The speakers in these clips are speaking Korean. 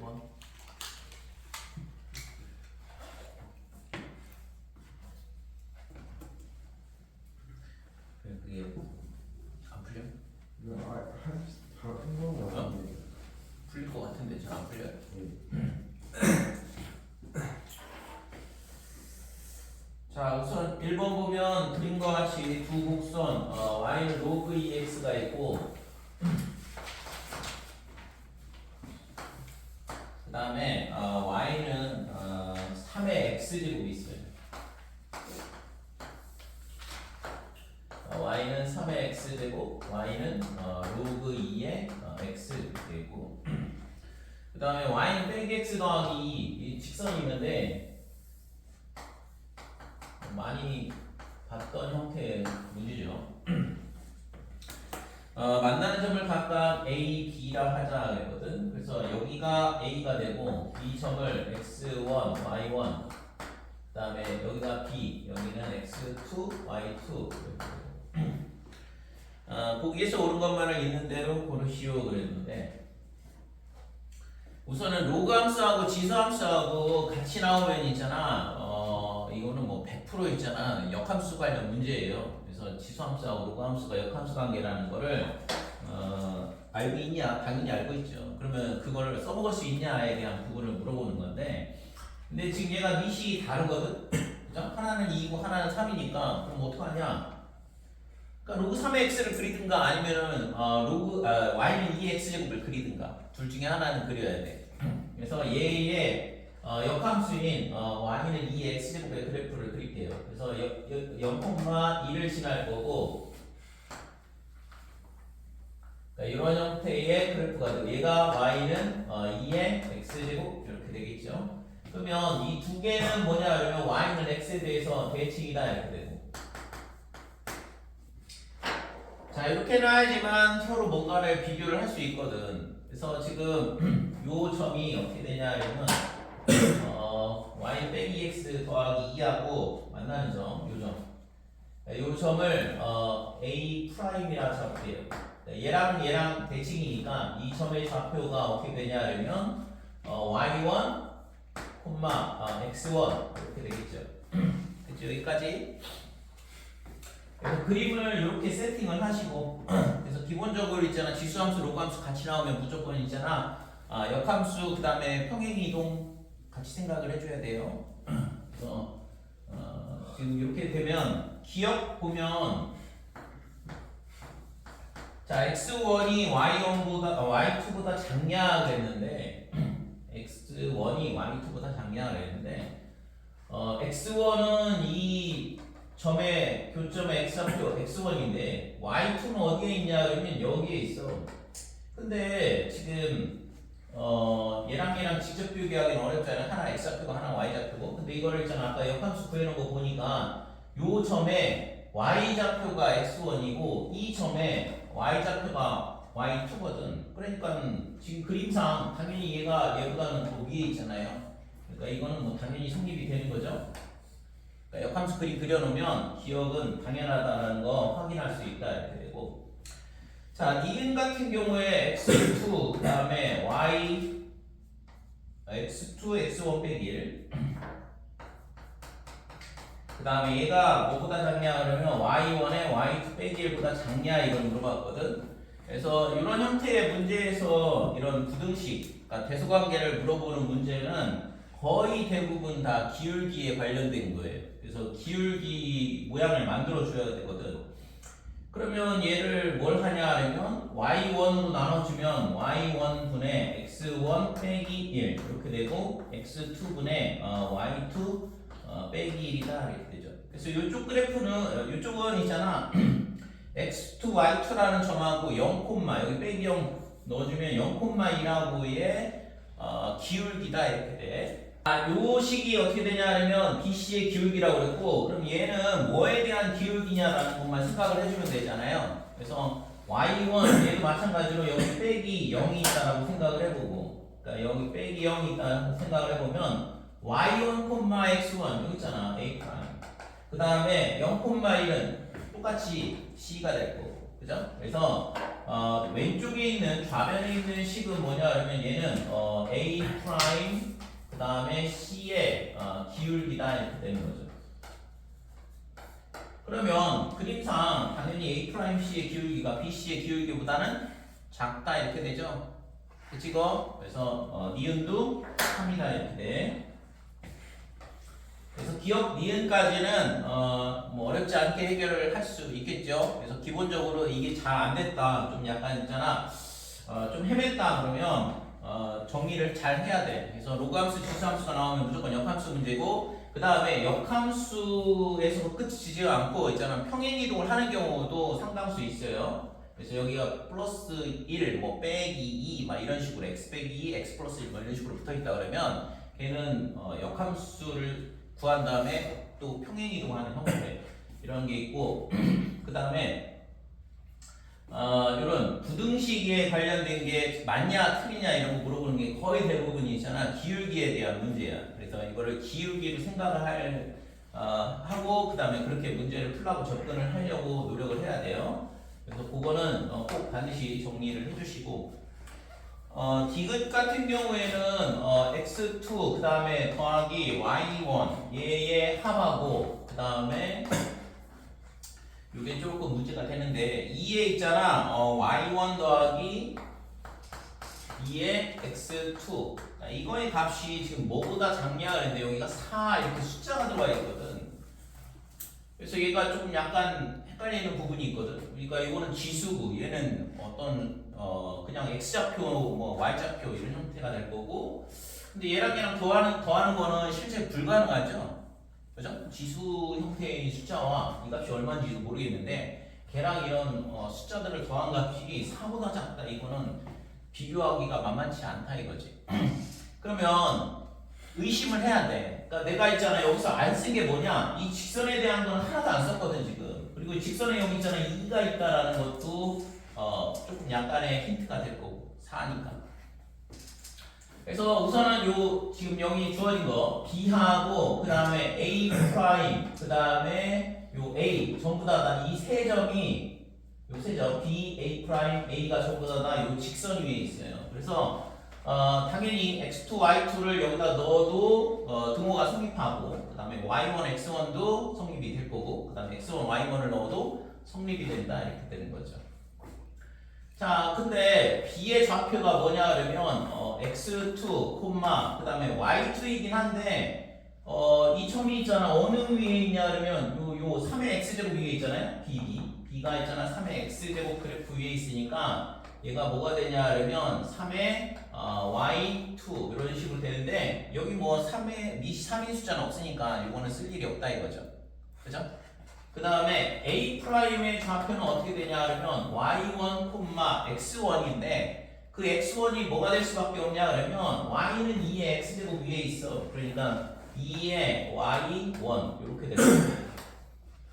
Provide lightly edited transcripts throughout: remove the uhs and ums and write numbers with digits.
1번. 그게 안 풀려? 풀릴 것 같은데 잘 안 풀려요. 자, 우선 1번 보면 그림과 같이 두 곡선 y는 로그 2x가 있고 그 다음에 y는 3의 x제곱이 있어요. y는 3의 x제곱, y는 로그 2의 x 이렇게 있고 그 다음에 y는 빼기 x 더하기 2 이 직선이 있는데 많이 봤던 형태의 문제죠. 만나는 점을 각각 A, B라 하자 했거든. 그래서 여기가 A가 되고 이 점을 X1, Y1 그 다음에 여기가 B, 여기는 X2, Y2 보기에서 옳은 것만을 있는 대로 고르시오 그랬는데 우선은 로그 함수하고 지수 함수하고 같이 나오면 있잖아. 이거는 뭐 100% 있잖아. 역함수 관련 문제예요. 그래서 지수함수하고 로그함수가 역함수 관계라는 거를 알고 있냐? 당연히 알고 있죠. 그러면 그거를 써먹을 수 있냐에 대한 부분을 물어보는 건데 근데 지금 얘가 밑이 다르거든? 그죠? 하나는 2고 하나는 3이니까 그럼 어떡하냐? 그러니까 로그 3의 x를 그리든가 아니면은 y는 2의 x제곱을 그리든가 둘 중에 하나는 그려야 돼. 그래서 얘의 역함수인 y는 2의 x제곱의 그래프를 그릴게요. 그래서 0,2를 지날 거고 그러니까 이런 형태의 그래프가 되고 얘가 y는 2의 x제곱 이렇게 되겠죠. 그러면 이 두 개는 뭐냐 그러면 y는 x에 대해서 대칭이다 이렇게 되고 자 이렇게 놔야지만 서로 뭔가를 비교를 할 수 있거든. 그래서 지금 요 점이 어떻게 되냐 이러면 y 빼기 x 더하기 2하고 만나는 점, 요 점. 요 점을 a 프라임이라 잡을게요. 얘랑 대칭이니까 이 점의 좌표가 어떻게 되냐 하면 y1, x1 이렇게 되겠죠. 그쵸? 여기까지. 그래서 그림을 이렇게 세팅을 하시고 그래서 기본적으로 있잖아 지수함수, 로그함수 같이 나오면 무조건 있잖아 역함수 그 다음에 평행이동 같이 생각을 해줘야 돼요. 그래서 지금 이렇게 되면 기억 보면 자 x1이 y2보다 작냐 그랬는데 x1이 y2보다 작냐 그랬는데 x1은 이 점의 교점의 x좌표 x1인데 y2는 어디에 있냐 그러면 여기에 있어. 근데 지금 얘랑 직접 비교하기는 어렵잖아요. 하나 x좌표고 하나 y좌표고. 근데 이거를 있잖아 아까 역함수 구해놓은 거 보니까 요 점에 y좌표가 x1이고 이 점에 y좌표가 y2거든. 그러니까 지금 그림상 당연히 얘가 얘보다는 더 위에 있잖아요. 그러니까 이거는 뭐 당연히 성립이 되는 거죠. 그러니까 역함수 그림 그려놓으면 기억은 당연하다는 거 확인할 수 있다 이렇게 되고 자 니은 같은 경우에 x2 그 다음에 y x2 x1 빼기 1 그 다음에 얘가 뭐보다 작냐 그러면 y1에 y2 빼기 1보다 작냐 이걸 물어봤거든. 그래서 이런 형태의 문제에서 이런 부등식 그러니까 대소관계를 물어보는 문제는 거의 대부분 다 기울기에 관련된 거예요. 그래서 기울기 모양을 만들어 줘야 되거든. 그러면 얘를 뭘 하냐 하면 y1으로 나눠주면 y1분의 x1 빼기 1 이렇게 되고 x2분의 y2 빼기 1이다 이렇게 되죠. 그래서 이쪽 그래프는 이쪽은 있잖아 x2 y2라는 점하고 0, 여기 빼기 0 넣어주면 0,1하고의 기울기다 이렇게 돼. 요 식이 어떻게 되냐 하면 BC의 기울기라고 그랬고 그럼 얘는 뭐에 대한 기울기냐라는 것만 생각을 해주면 되잖아요. 그래서 y1 얘도 마찬가지로 여기 빼기 0이 있다라고 생각을 해보고 그러니까 여기 빼기 0이 있다고 생각을 해보면 y1, x1 여기 있잖아 a'. 그 다음에 0,1은 똑같이 c가 될 거고 그죠? 그래서 왼쪽에 있는 좌변에 있는 식은 뭐냐 그러면 얘는 A 프라임 그 다음에 C의 기울기다 이렇게 되는 거죠. 그러면 그림상 당연히 A 프라임 C의 기울기가 B C의 기울기보다는 작다 이렇게 되죠. 그치 이거? 그래서 니은도 3이다 이렇게 돼. 그래서 기억 니은까지는 뭐 어렵지 않게 해결을 할 수 있겠죠. 그래서 기본적으로 이게 잘 안 됐다, 좀 약간 있잖아, 좀 헤맸다 그러면 정리를 잘 해야 돼. 그래서 로그함수, 지수함수가 나오면 무조건 역함수 문제고, 그 다음에 역함수에서 끝이지 않고 있잖아 평행 이동을 하는 경우도 상당수 있어요. 그래서 여기가 플러스 1, 뭐 빼기 2, 막 이런 식으로 x 빼기 2, x 플러스 1, 뭐 이런 식으로 붙어 있다 그러면 걔는 역함수를 구한 다음에 또 평행 이동하는 형태 이런 게 있고, 그 다음에 이런 부등식에 관련된 게 맞냐 틀리냐 이런 거 물어보는 게 거의 대부분이 있잖아 기울기에 대한 문제야. 그래서 이거를 기울기로 생각을 하고 그 다음에 그렇게 문제를 풀라고 접근을 하려고 노력을 해야 돼요. 그래서 그거는 꼭 반드시 정리를 해주시고, 디귿 같은 경우에는 x2 그 다음에 더하기 y1 얘의 합하고 그 다음에 이게 조금 문제가 되는데 2에 있잖아 y1 더하기 2의 x2 이거의 값이 지금 뭐보다 작냐 그랬는데 여기가 4 이렇게 숫자가 들어가 있거든. 그래서 얘가 조금 약간 헷갈리는 부분이 있거든. 그러니까 이거는 지수고 얘는 어떤 그냥 x좌표 뭐 y좌표 이런 형태가 될 거고, 근데 얘랑 더하는 거는 실제 불가능하죠. 그죠? 지수 형태의 숫자와 이 값이 얼마인지도 모르겠는데 걔랑 이런 숫자들을 더한 값이 4보다 작다, 이거는 비교하기가 만만치 않다 이거지. 그러면 의심을 해야 돼. 그러니까 내가 있잖아 여기서 안 쓴 게 뭐냐, 이 직선에 대한 건 하나도 안 썼거든 지금. 그리고 이 직선에 여기 있잖아 2가 있다라는 것도 조금 약간의 힌트가 될 거고 4니까. 그래서 우선은 요 지금 여기 주어진 거 B하고 그 다음에 A 프라임 그 다음에 요 A 전부 다 이 세 점이 요 세 점 B, A 프라임, A가 전부 다 요 직선 위에 있어요. 그래서 당연히 x2, y2를 여기다 넣어도 등호가 성립하고, 그 다음에 y1, x1도 성립이 될 거고, 그 다음에 x1, y1을 넣어도 성립이 된다 이렇게 되는 거죠. 자, 근데 b의 좌표가 뭐냐 그러면 x2, 그 다음에 y2이긴 한데 이 점이 있잖아 어느 위에 있냐 그러면 요 3의 x제곱 위에 있잖아요. b가 있잖아 3의 x제곱 그래프 위에 있으니까 얘가 뭐가 되냐 그러면 3의 y2 이런 식으로 되는데, 여기 뭐 3인 숫자는 없으니까 이거는 쓸 일이 없다 이거죠. 그죠? 그 다음에 A'의 좌표는 어떻게 되냐 그러면 y1, x1인데 그 x1이 뭐가 될 수밖에 없냐 그러면 y는 2의 x제곱 위에 있어. 그러니까 2의 y1 이렇게 되는 거예요.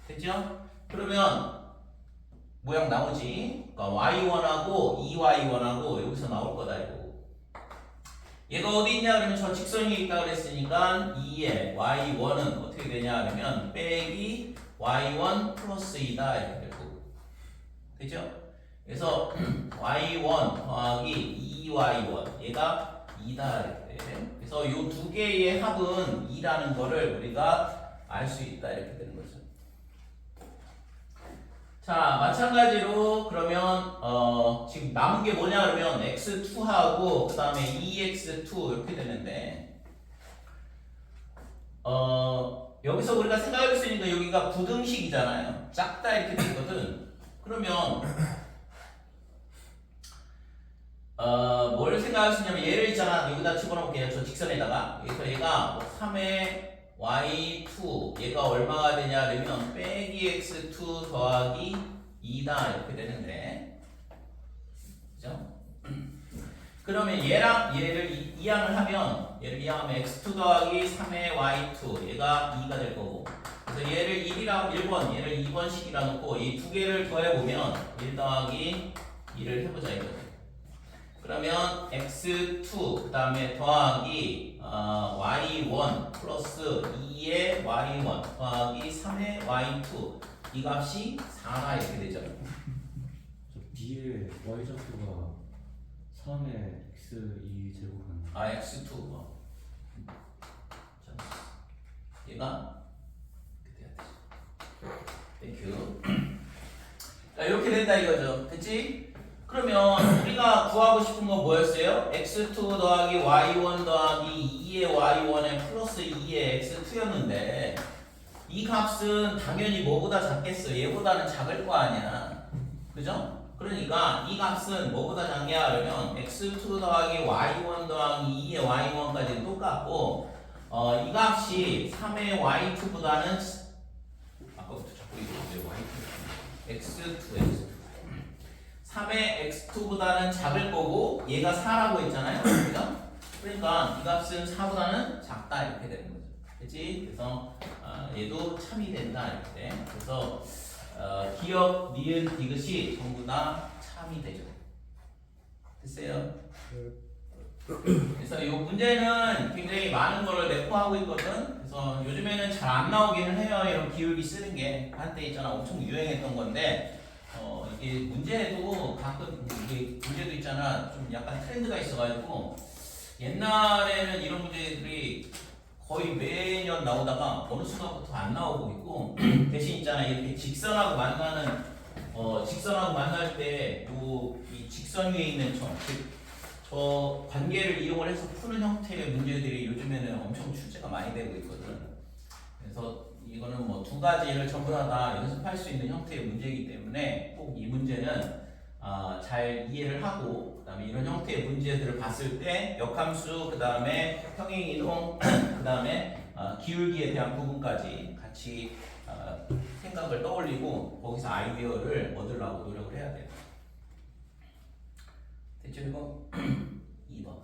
됐죠? 그러면 모양 나오지? 그러니까 y1하고 2y1하고 여기서 나올 거다 이거. 얘가 어디 있냐 그러면 저 직선이 있다 그랬으니까 2의 y1은 어떻게 되냐 그러면 빼기 y1 플러스 2다 이렇게 될 거고. 되죠? 그래서 y1 더하기 2y1 얘가 2다 이렇게 돼. 그래서 이 두 개의 합은 2라는 거를 우리가 알 수 있다 이렇게 되는 거죠. 자, 마찬가지로 그러면 지금 남은 게 뭐냐 그러면 x2하고 그 다음에 2x2 이렇게 되는데 여기서 우리가 생각할 수 있는 거 여기가 부등식이잖아요. 작다 이렇게 되거든. 그러면 뭘 생각할 수 있냐면 얘를 있잖아 여기다 집어넣을게요. 저 직선에다가. 그래서 얘가 3의 y2 얘가 얼마가 되냐 그러면 빼기 x2 더하기 2다 이렇게 되는데, 그죠? 그러면 얘랑 얘를 이항을 하면 얘를 이항하면 x2 더하기 3의 y2 얘가 2가 될 거고, 그래서 얘를 1번 얘를 2번씩이라 놓고 이 두 개를 더해보면 1 더하기 2를 해보자 이거죠. 그러면 x2 그 다음에 더하기 y1 플러스 2의 y1 더하기 3의 y2 이 값이 4가 이렇게 되죠. B의 y좌표가 3의 x 2제곱은 x2 얘가 땡큐. 자 이렇게 된다 이거죠. 그치? 그러면 우리가 구하고 싶은 건 뭐였어요? x2 더하기 y1 더하기 2의 y1에 플러스 2의 x2였는데 이 값은 당연히 뭐보다 작겠어? 얘보다는 작을 거 아니야. 그죠? 그러니까 이 값은 뭐보다 작냐 그러면 x2 더하기 y1 더하기 2의 y1까지는 똑같고 이 값이 3의 y2보다는 아까부터 자꾸 이거 y2 x2 3의 x2보다는 작을 거고 얘가 4라고 했잖아요. 그죠? 그러니까 이 값은 4보다는 작다 이렇게 되는 거죠. 그치? 그래서 얘도 참이 된다 이렇게. 그래서 기억, 니은, 디귿이 전부 다 참이 되죠. 됐어요? 그래서 이 문제는 굉장히 많은 걸 내포하고 있거든. 그래서 요즘에는 잘 안 나오기는 해요. 이런 기울기 쓰는 게 한때 있잖아 엄청 유행했던 건데 이게 문제도 가끔 이게 문제도 있잖아 좀 약간 트렌드가 있어가지고 옛날에는 이런 문제들이 거의 매년 나오다가 어느 순간부터 안 나오고 있고 대신 있잖아 이렇게 직선하고 만나는 직선하고 만날 때 이 직선 위에 있는 저 관계를 이용을 해서 푸는 형태의 문제들이 요즘에는 엄청 출제가 많이 되고 있거든. 그래서 이거는 뭐 두 가지를 전부 다 연습할 수 있는 형태의 문제이기 때문에 꼭 이 문제는 잘 이해를 하고 그다음에 이런 형태의 문제들을 봤을 때 역함수 그다음에 평행이동 그다음에 기울기에 대한 부분까지 같이 생각을 떠올리고 거기서 아이디어를 얻으려고 노력을 해야 돼요. 됐죠 이거? 2번.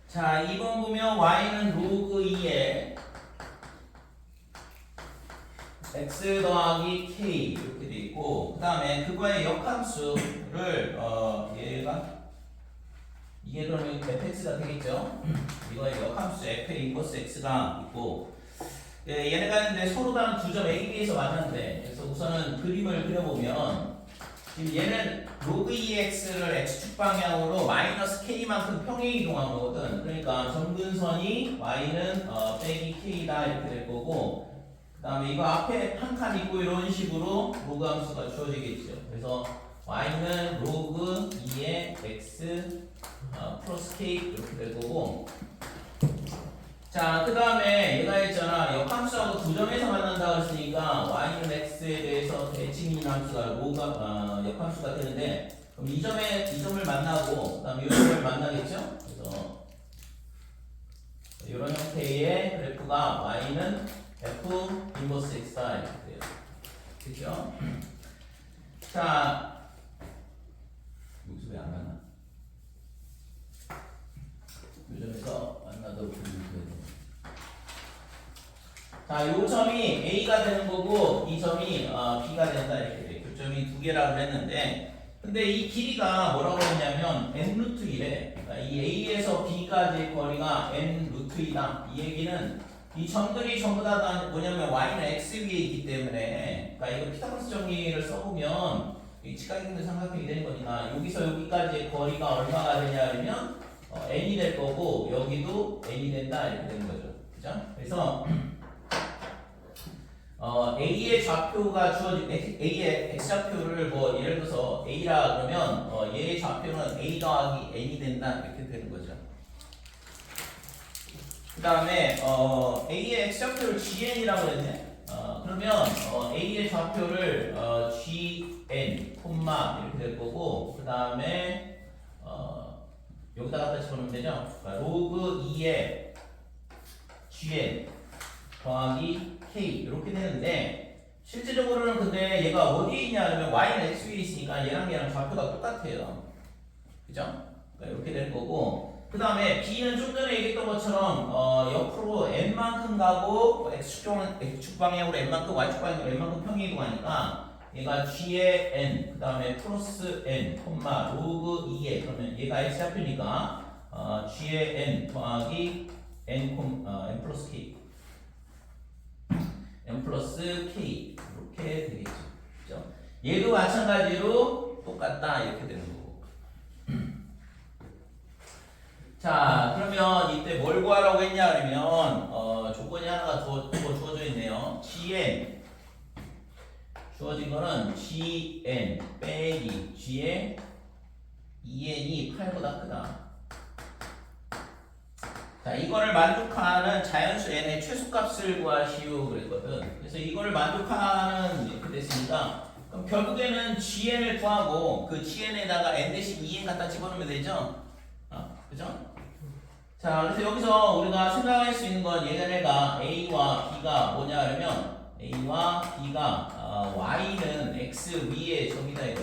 자, 2번 보면 y는 로그 2에 x 더하기 k 이렇게 돼 있고 그 다음에 그거의 역함수를 이게 그러면 fx가 되겠죠? 이거의 역함수 f의 인버스 x가 있고 얘네가 있는데 서로 다른 두 점 a, b에서 만났는데 그래서 우선은 그림을 그려보면 지금 얘는 로그 2x를 x축 방향으로 마이너스 k만큼 평행 이동한 거거든. 그러니까 점근선이 y는 빼기 k다 이렇게 될 거고 그 다음에 이거 앞에 한 칸 있고 이런 식으로 로그 함수가 주어지겠죠. 그래서 y는 로그 2의 x 플러스 k 이렇게 될 거고 자, 그 다음에 얘가 있잖아 역함수하고 두 점에서 만난다고 했으니까 y는 x에 대해서 대칭인 함수가 로가 역함수가 되는데 그럼 이 점을 만나고 그 다음에 이 점을 만나겠죠? 그래서 이런 형태의 그래프가 y는 f 인버스 x다 이렇게 돼요. 그렇죠? 자, 여기서 왜 안 만나? 이 점에서 만나도 자, 요 점이 A가 되는 거고 이 점이 B가 된다 이렇게 돼. 교점이 두 개라고 그랬는데 근데 이 길이가 뭐라고 했냐면 n 루트 1에 그러니까 이 A에서 B까지의 거리가 n 루트 2다. 이 얘기는 이 점들이 전부 다 뭐냐면 y는 x 위에 있기 때문에 그러니까 이거 피타고라스 정리를 써보면 이 직각이동도 삼각형이 되는 거니까 여기서 여기까지의 거리가 얼마가 되냐 그러면 n이 될 거고 여기도 n이 된다 이렇게 되는 거죠. 그죠? 그래서 A의 좌표가 주어진 A의 x좌표를 뭐 예를 들어서 A라 그러면 얘의 좌표는 A 더하기 n이 된다 이렇게 되는 거죠. 그 다음에 A의 x좌표를 GN이라고 했네. 그러면 A의 좌표를 GN, 이렇게 될 거고 그 다음에 여기다 갖다 집어넣으면 되죠. 그러니까 로그 2의 GN 더하기 K 이렇게 되는데 실제적으로는 근데 얘가 어디에 있냐 그러면 y는 x 위에 있으니까 얘랑 좌표가 똑같아요. 그죠? 그러니까 이렇게 되는 거고 그 다음에 b는 좀 전에 얘기했던 것처럼 옆으로 n만큼 가고 x축 방향으로 n만큼 y축 방향으로 n만큼 평행 이동하니까 얘가 g의 n 그 다음에 플러스 n 콤마 로그 2에 그러면 얘가 x 좌표니까 g의 n 더하기 n n 플러스 k n 플러스 k 이렇게 되겠죠. 그죠? 얘도 마찬가지로 똑같다 이렇게 되는 거고. 자 그러면 이때 뭘 구하라고 했냐 그러면 조건이 하나가 주어져 있네요. gn 주어진 거는 gn 빼기 g의 2n이 8보다 크다. 자 이거를 만족하는 자연수 n의 최소값을 구하시오 그랬거든. 그래서 이거를 만족하는 이렇게 됐으니까 그럼 결국에는 gn을 구하고 그 gn에다가 n 대신 2n 갖다 집어넣으면 되죠. 그죠? 자 그래서 여기서 우리가 생각할 수 있는 건 얘네가 a와 b가 뭐냐 그러면 a와 b가 y는 x 위에 점이다 이거.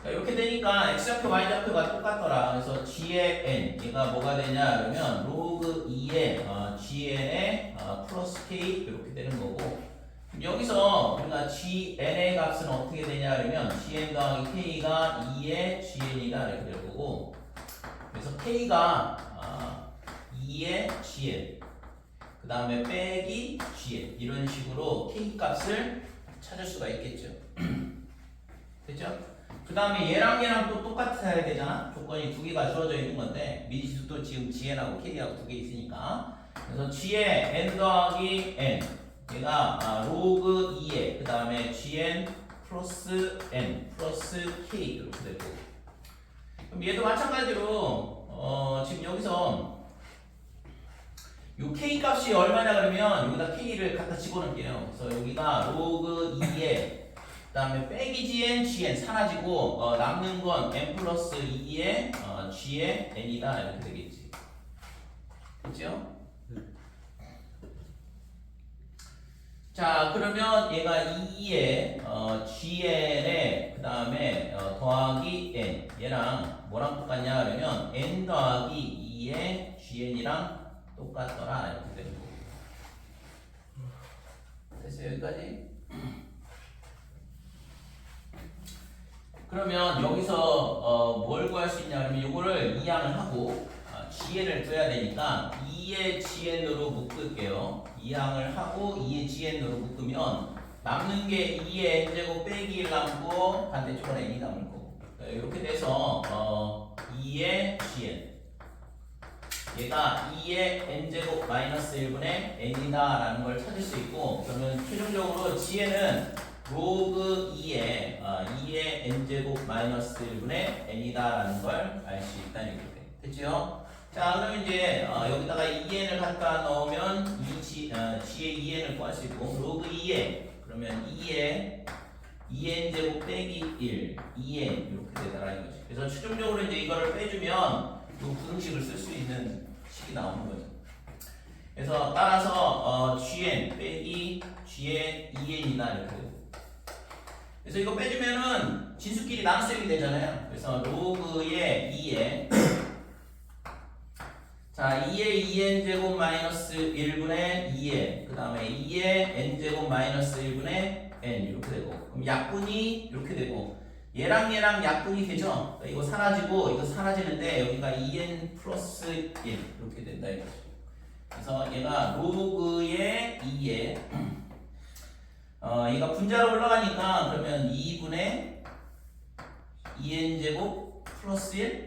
자, 이렇게 되니까 x좌표 y좌표가 똑같더라. 그래서 g의 n 얘가 뭐가 되냐 그러면 로그 2의 gn의 플러스 k 이렇게 되는 거고. 여기서 우리가 gn의 값은 어떻게 되냐 그러면 gn 더하기 k가 2의 gn이다 이렇게 될 거고. 그래서 k가 2의 gn 그 다음에 빼기 gn 이런 식으로 k 값을 찾을 수가 있겠죠. 됐죠? 그 다음에 얘랑 또 똑같아야 되잖아. 조건이 두 개가 주어져 있는 건데 미지수도 지금 gn하고 k하고 두 개 있으니까. 그래서 g의 n 더하기 n 얘가 로그 2에 그 다음에 gn 플러스 n 플러스 k 이렇게 되고. 그럼 얘도 마찬가지로 지금 여기서 요 k 값이 얼마냐 그러면 여기다 k를 갖다 집어넣을게요. 그래서 여기가 로그 2에 그 다음에 빼기 gn 사라지고 남는 건 n 플러스 2의 g의 n이다 이렇게 되겠지. 그렇죠? 자 그러면 얘가 2의 gn에 그 다음에 더하기 n 얘랑 뭐랑 똑같냐 그러면 n 더하기 2의 gn이랑 똑같더라 이렇게 되는 거고. 됐어요 여기까지? 그러면 여기서 뭘 구할 수 있냐 그러면 이거를 이항을 하고 gn을 구해야 되니까 2의 gn으로 묶을게요. 이항을 하고 2의 gn으로 묶으면 남는 게 2의 n제곱 빼기 1 남고 반대쪽으로 n이 남을 거고. 이렇게 돼서 2의 gn 얘가 2의 n제곱 마이너스 1분의 n이다 라는 걸 찾을 수 있고. 그러면 최종적으로 gn은 로그 2의 2의 n제곱 마이너스 1분의 n이다 라는 걸 알 수 있다는 얘기죠. 됐죠? 자 그럼 이제 여기다가 2n을 갖다 넣으면 g의 2n을 구할 수 있고 로그 2에 그러면 2의 2n제곱 빼기 1 2n 이렇게 되더라는 거지. 그래서 최종적으로 이제 이거를 빼주면 이 부등식을 쓸 수 있는 식이 나오는 거죠. 그래서 따라서 gn 빼기 gn 2n이다 이렇게 되고. 그래서 이거 빼주면은 진수끼리 나눗셈이 되잖아요. 그래서 로그의 2에 자 2의 2n 제곱 마이너스 1분의 2n 그 다음에 2의 n 제곱 마이너스 1분의 n 이렇게 되고. 그럼 약분이 이렇게 되고 얘랑 약분이 되죠. 그러니까 이거 사라지고 이거 사라지는데 여기가 2n 플러스 1 이렇게 된다 이거죠. 그래서 얘가 로그의 2에 얘가 분자로 올라가니까 그러면 2분의 2n 제곱 플러스 1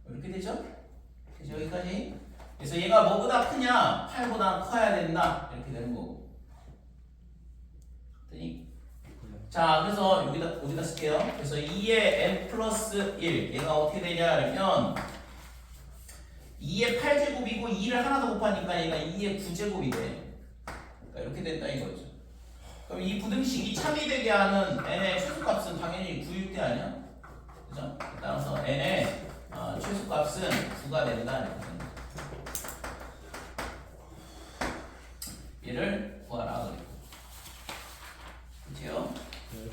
이렇게 되죠. 그래서 여기까지. 그래서 얘가 뭐보다 크냐? 8보다 커야 된다 이렇게 되는 거고. 자 그래서 여기다 쓸게요. 그래서 2의 n 플러스 1 얘가 어떻게 되냐 그러면 2의 8제곱이고 2를 하나 더 곱하니까 얘가 2의 9제곱이 돼. 그러니까 이렇게 된다 이거죠. 그럼 이 부등식이 참이되게 하는 n의 최소값은 당연히 9일 때 아니야? 그죠? 따라서 n의 최소값은 9가 된다 이렇게 된다. 얘를 구하라 그래. 그렇죠?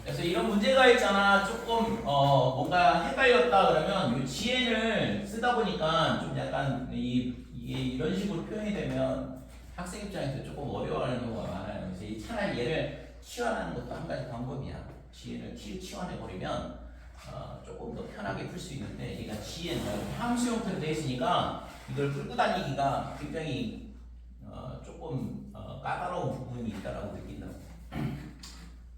그래서 이런 문제가 있잖아. 조금 뭔가 헷갈렸다 그러면 이 GN을 쓰다 보니까 좀 약간 이게 이런 식으로 표현이 되면 학생 입장에서 조금 어려워하는 경우가 많아요. 그래서 이 차라리 얘를 치환하는 것도 한 가지 방법이야. 지혜를 치환해 버리면 조금 더 편하게 풀 수 있는데 얘가 지혜는 함수 형태로 되어 있으니까 이걸 끌고 다니기가 굉장히 조금 까다로운 부분이 있다라고 느낀다고.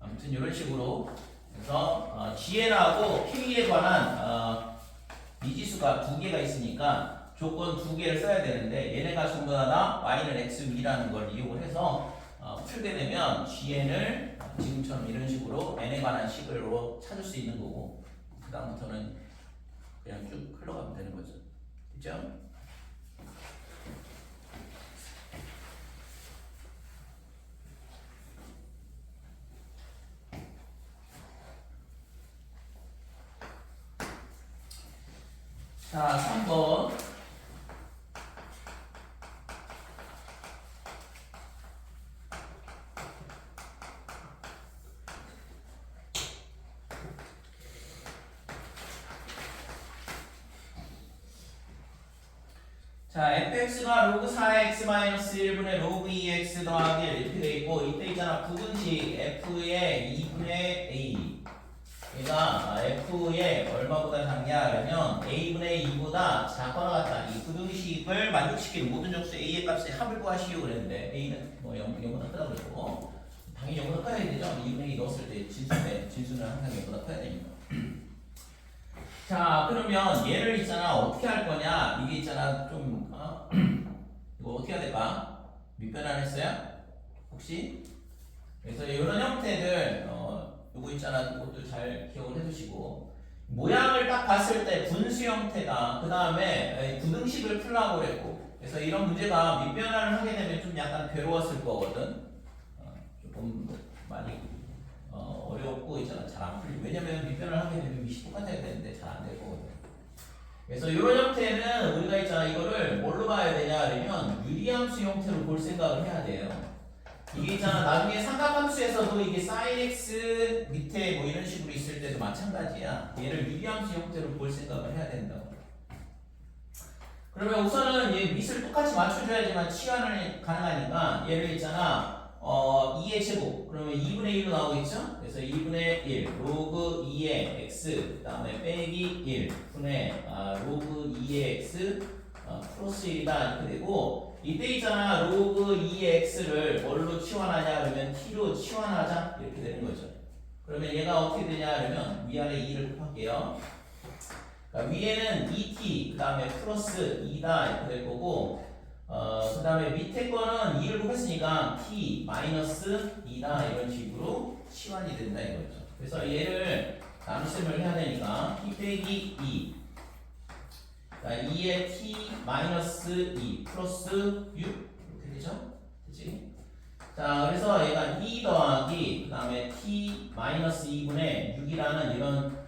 아무튼 이런 식으로 그래서 지혜하고 K에 관한 미지수가 두 개가 있으니까 조건 두 개를 써야 되는데 얘네가 전부 다 y는 x이라는 걸 이용을 해서 풀게 되면 GN을 지금처럼 이런 식으로 n에 관한 식으로 찾을 수 있는 거고 그 다음부터는 그냥 쭉 흘러가면 되는 거죠. 그죠? 자, 3번. 자, fx가 로그 4x-1분의 로그 2x 더하기 1 이렇게 돼 있고 이때 있잖아 부분식 f의 2분의 a 얘가 f의 얼마보다 작냐 그러면 a분의 2보다 작거나 같다. 이 부등식을 만족시키는 모든 정수 a의 값의 합을 구하시오 그랬는데 a는 뭐 0보다 크다고 그랬고 당연히 0보다 커야 되죠. 2분의 2 넣었을 때 진수는 항상 0보다 커야 되니까. 자 그러면 얘를 있잖아 어떻게 할 거냐 이게 있잖아 좀 이거 어떻게 해야 될까? 밑변환 했어요? 혹시? 그래서 이런 형태들 요거 있잖아 이것도 잘 기억을 해두시고 모양을 딱 봤을 때 분수 형태다 그 다음에 부등식을 풀라고 그랬고 그래서 이런 문제가 밑변환을 하게 되면 좀 약간 괴로웠을 거거든 조금 많이 어렵고 있잖아 잘 안 풀리고 왜냐면 밑변을 하게 되면 밑이 똑같아야 되는데 잘 안 될 거거든. 그래서 이런 형태는 우리가 있잖아 이거를 뭘로 봐야 되냐 그러면 유리함수 형태로 볼 생각을 해야 돼요. 이게 있잖아 나중에 삼각함수에서도 이게 sin x 밑에 뭐 이런 식으로 있을 때도 마찬가지야. 얘를 유리함수 형태로 볼 생각을 해야 된다고. 그러면 우선은 얘 밑을 똑같이 맞춰줘야지만 치환을 가능하니까 얘를 있잖아 2의 제곱 그러면 2분의 1로 나오겠죠? 그래서 2분의 1 로그 2의 x 그 다음에 빼기 1 분의 로그 2의 x 플러스 1이다 이렇게 되고 이때 있잖아 로그 2의 x를 뭘로 치환하냐 그러면 t로 치환하자 이렇게 되는 거죠. 그러면 얘가 어떻게 되냐 그러면 위아래 2를 곱할게요. 그러니까 위에는 2t 그 다음에 플러스 2다 이렇게 될 거고 그 다음에 밑에 거는 2를 곱했으니까 t 마이너스 2다 이런 식으로 치환이 된다 이거죠. 그래서 얘를 남셈을 해야 되니까 t 빼기 2 그러니까 2에 t 마이너스 2 플러스 6 이렇게 되죠? 그치? 자 그래서 얘가 2 더하기 그 다음에 t 마이너스 2분의 6이라는 이런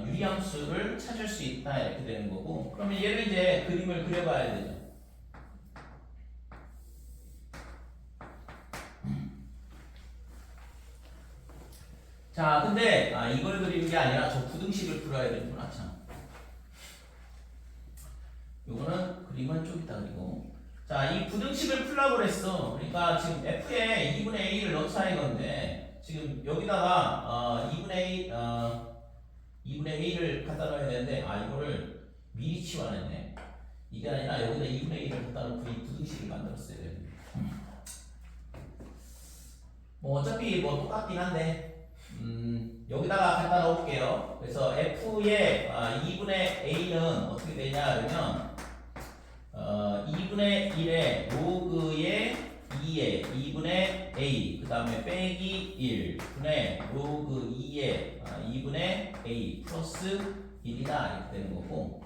유리함수를 찾을 수 있다 이렇게 되는 거고 그러면 얘를 이제 그림을 그려봐야 되죠. 자, 근데 이걸 그리는 게 아니라 저 부등식을 풀어야 되는구나 참. 요거는 그림은 좀 이따 그리고 자, 이 부등식을 풀라고 그랬어. 그러니까 지금 f에 2분의 a를 넣자 이건데 지금 여기다가 2분의 a를 갖다 넣어야 되는데 이거를 미리 치환했네. 이게 아니라 여기다 2분의 a를 갖다 놓고 이 부등식을 만들었어야 되는데 뭐 어차피 뭐 똑같긴 한데 여기다가 갖다 넣을게요. 그래서 f의 2분의 a는 어떻게 되냐 그러면 2분의 1의 로그의 2의 2분의 a 그 다음에 빼기 1 분의 로그 2의 2분의 a 플러스 1이다 이렇게 되는 거고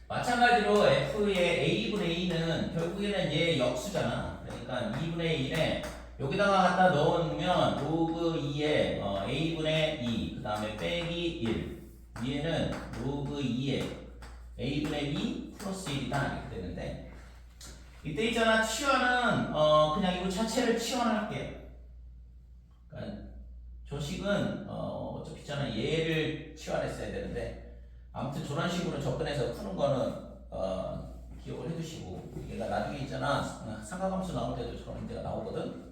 마찬가지로 f의 a분의 a는 결국에는 얘 역수잖아. 그러니까 2분의 1에 여기다가 갖다 넣으면 로그 2의 a분의 2 그 다음에 빼기 1 위에는 로그 2의 a분의 2 플러스 1이다 이렇게 되는데 이때 있잖아 치환은 그냥 이거 자체를 치환할게요. 그러니까 저 식은 어차피 있잖아 얘를 치환했어야 되는데 아무튼 저런 식으로 접근해서 푸는 거는 기억을 해두시고 얘가 나중에 있잖아 삼각함수 나올 때도 저런 문제가 나오거든.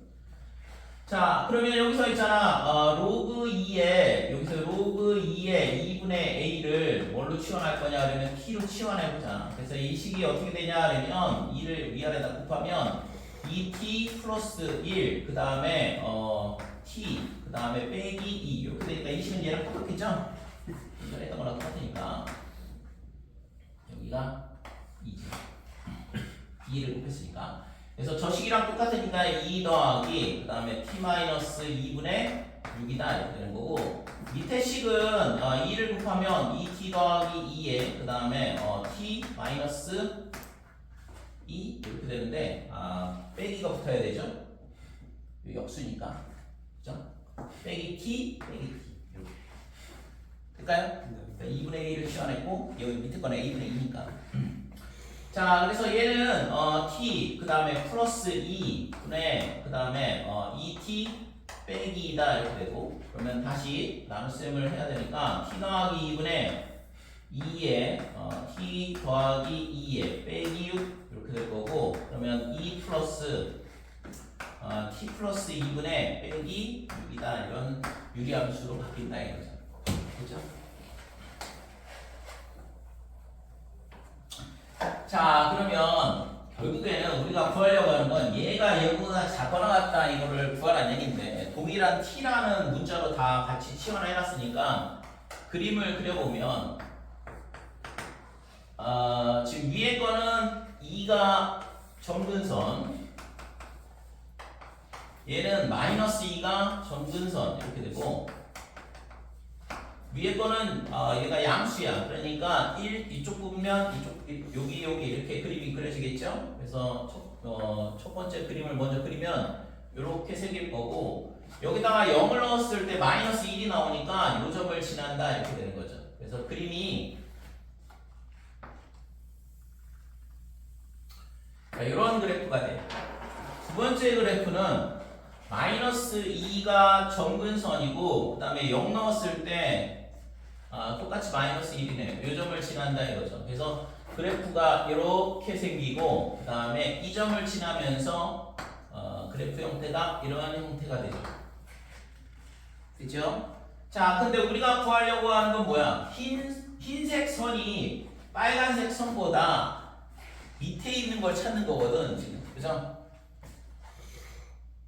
자 그러면 여기서 있잖아 로그 2에 여기서 로그 2에 2분의 a를 뭘로 치환할 거냐 그러면 t로 치환해 보자. 그래서 이 식이 어떻게 되냐 그러면 2를 위아래다 곱하면 2t 플러스 1 그 다음에 t 그 다음에 빼기 2 이렇게 되니까 이 식은 얘랑 똑같겠죠? 이전에 했던 거랑 똑같으니까 여기가 2지 2를 곱했으니까 그래서 저 식이랑 똑같으니까 2 더하기 그 다음에 t 마이너스 2분의 6이다 이렇게 되는 거고 밑에 식은 2를 곱하면 2t 더하기 2에 그 다음에 t 마이너스 2 이렇게 되는데 빼기가 붙어야 되죠? 여기 역수니까 그죠? 빼기 t 빼기 t 이렇게 될까요? 그러니까 2분의 1을 치환했고 여기 밑에 거는 a분의 2니까 자 그래서 얘는 t 그 다음에 플러스 2분의 그 다음에 2t 빼기 2다 이렇게 되고 그러면 다시 나눗셈을 해야 되니까 t 더하기 2분의 2에 t 더하기 2에 빼기 6 이렇게 될 거고 그러면 2 플러스 t 플러스 2분의 빼기 6이다 이런 유리함수로 바뀐다 이거죠. 그죠? 자 그러면 결국에는 우리가 구하려고 하는 건 얘가 얘보다 작거나 같다 이거를 구하라는 얘기인데 동일한 t라는 문자로 다 같이 치환을 해놨으니까 그림을 그려보면 지금 위에 거는 2가 점근선 얘는 마이너스 2가 점근선 이렇게 되고 위에 거는 얘가 양수야. 그러니까 1 이쪽 부분면 이쪽 여기 이렇게 그림이 그려지겠죠? 그래서 첫 번째 그림을 먼저 그리면 이렇게 새길 거고 여기다가 0을 넣었을 때 마이너스 1이 나오니까 요 점을 지난다 이렇게 되는 거죠. 그래서 그림이 이런 그래프가 돼. 두 번째 그래프는 마이너스 2가 점근선이고 그 다음에 0 넣었을 때 똑같이 마이너스 1이네요. 이 점을 지난다 이거죠. 그래서 그래프가 이렇게 생기고 그 다음에 이 점을 지나면서 그래프 형태가 이러한 형태가 되죠. 그죠? 자, 근데 우리가 구하려고 하는 건 뭐야? 흰색 선이 빨간색 선보다 밑에 있는 걸 찾는 거거든 지금. 그죠?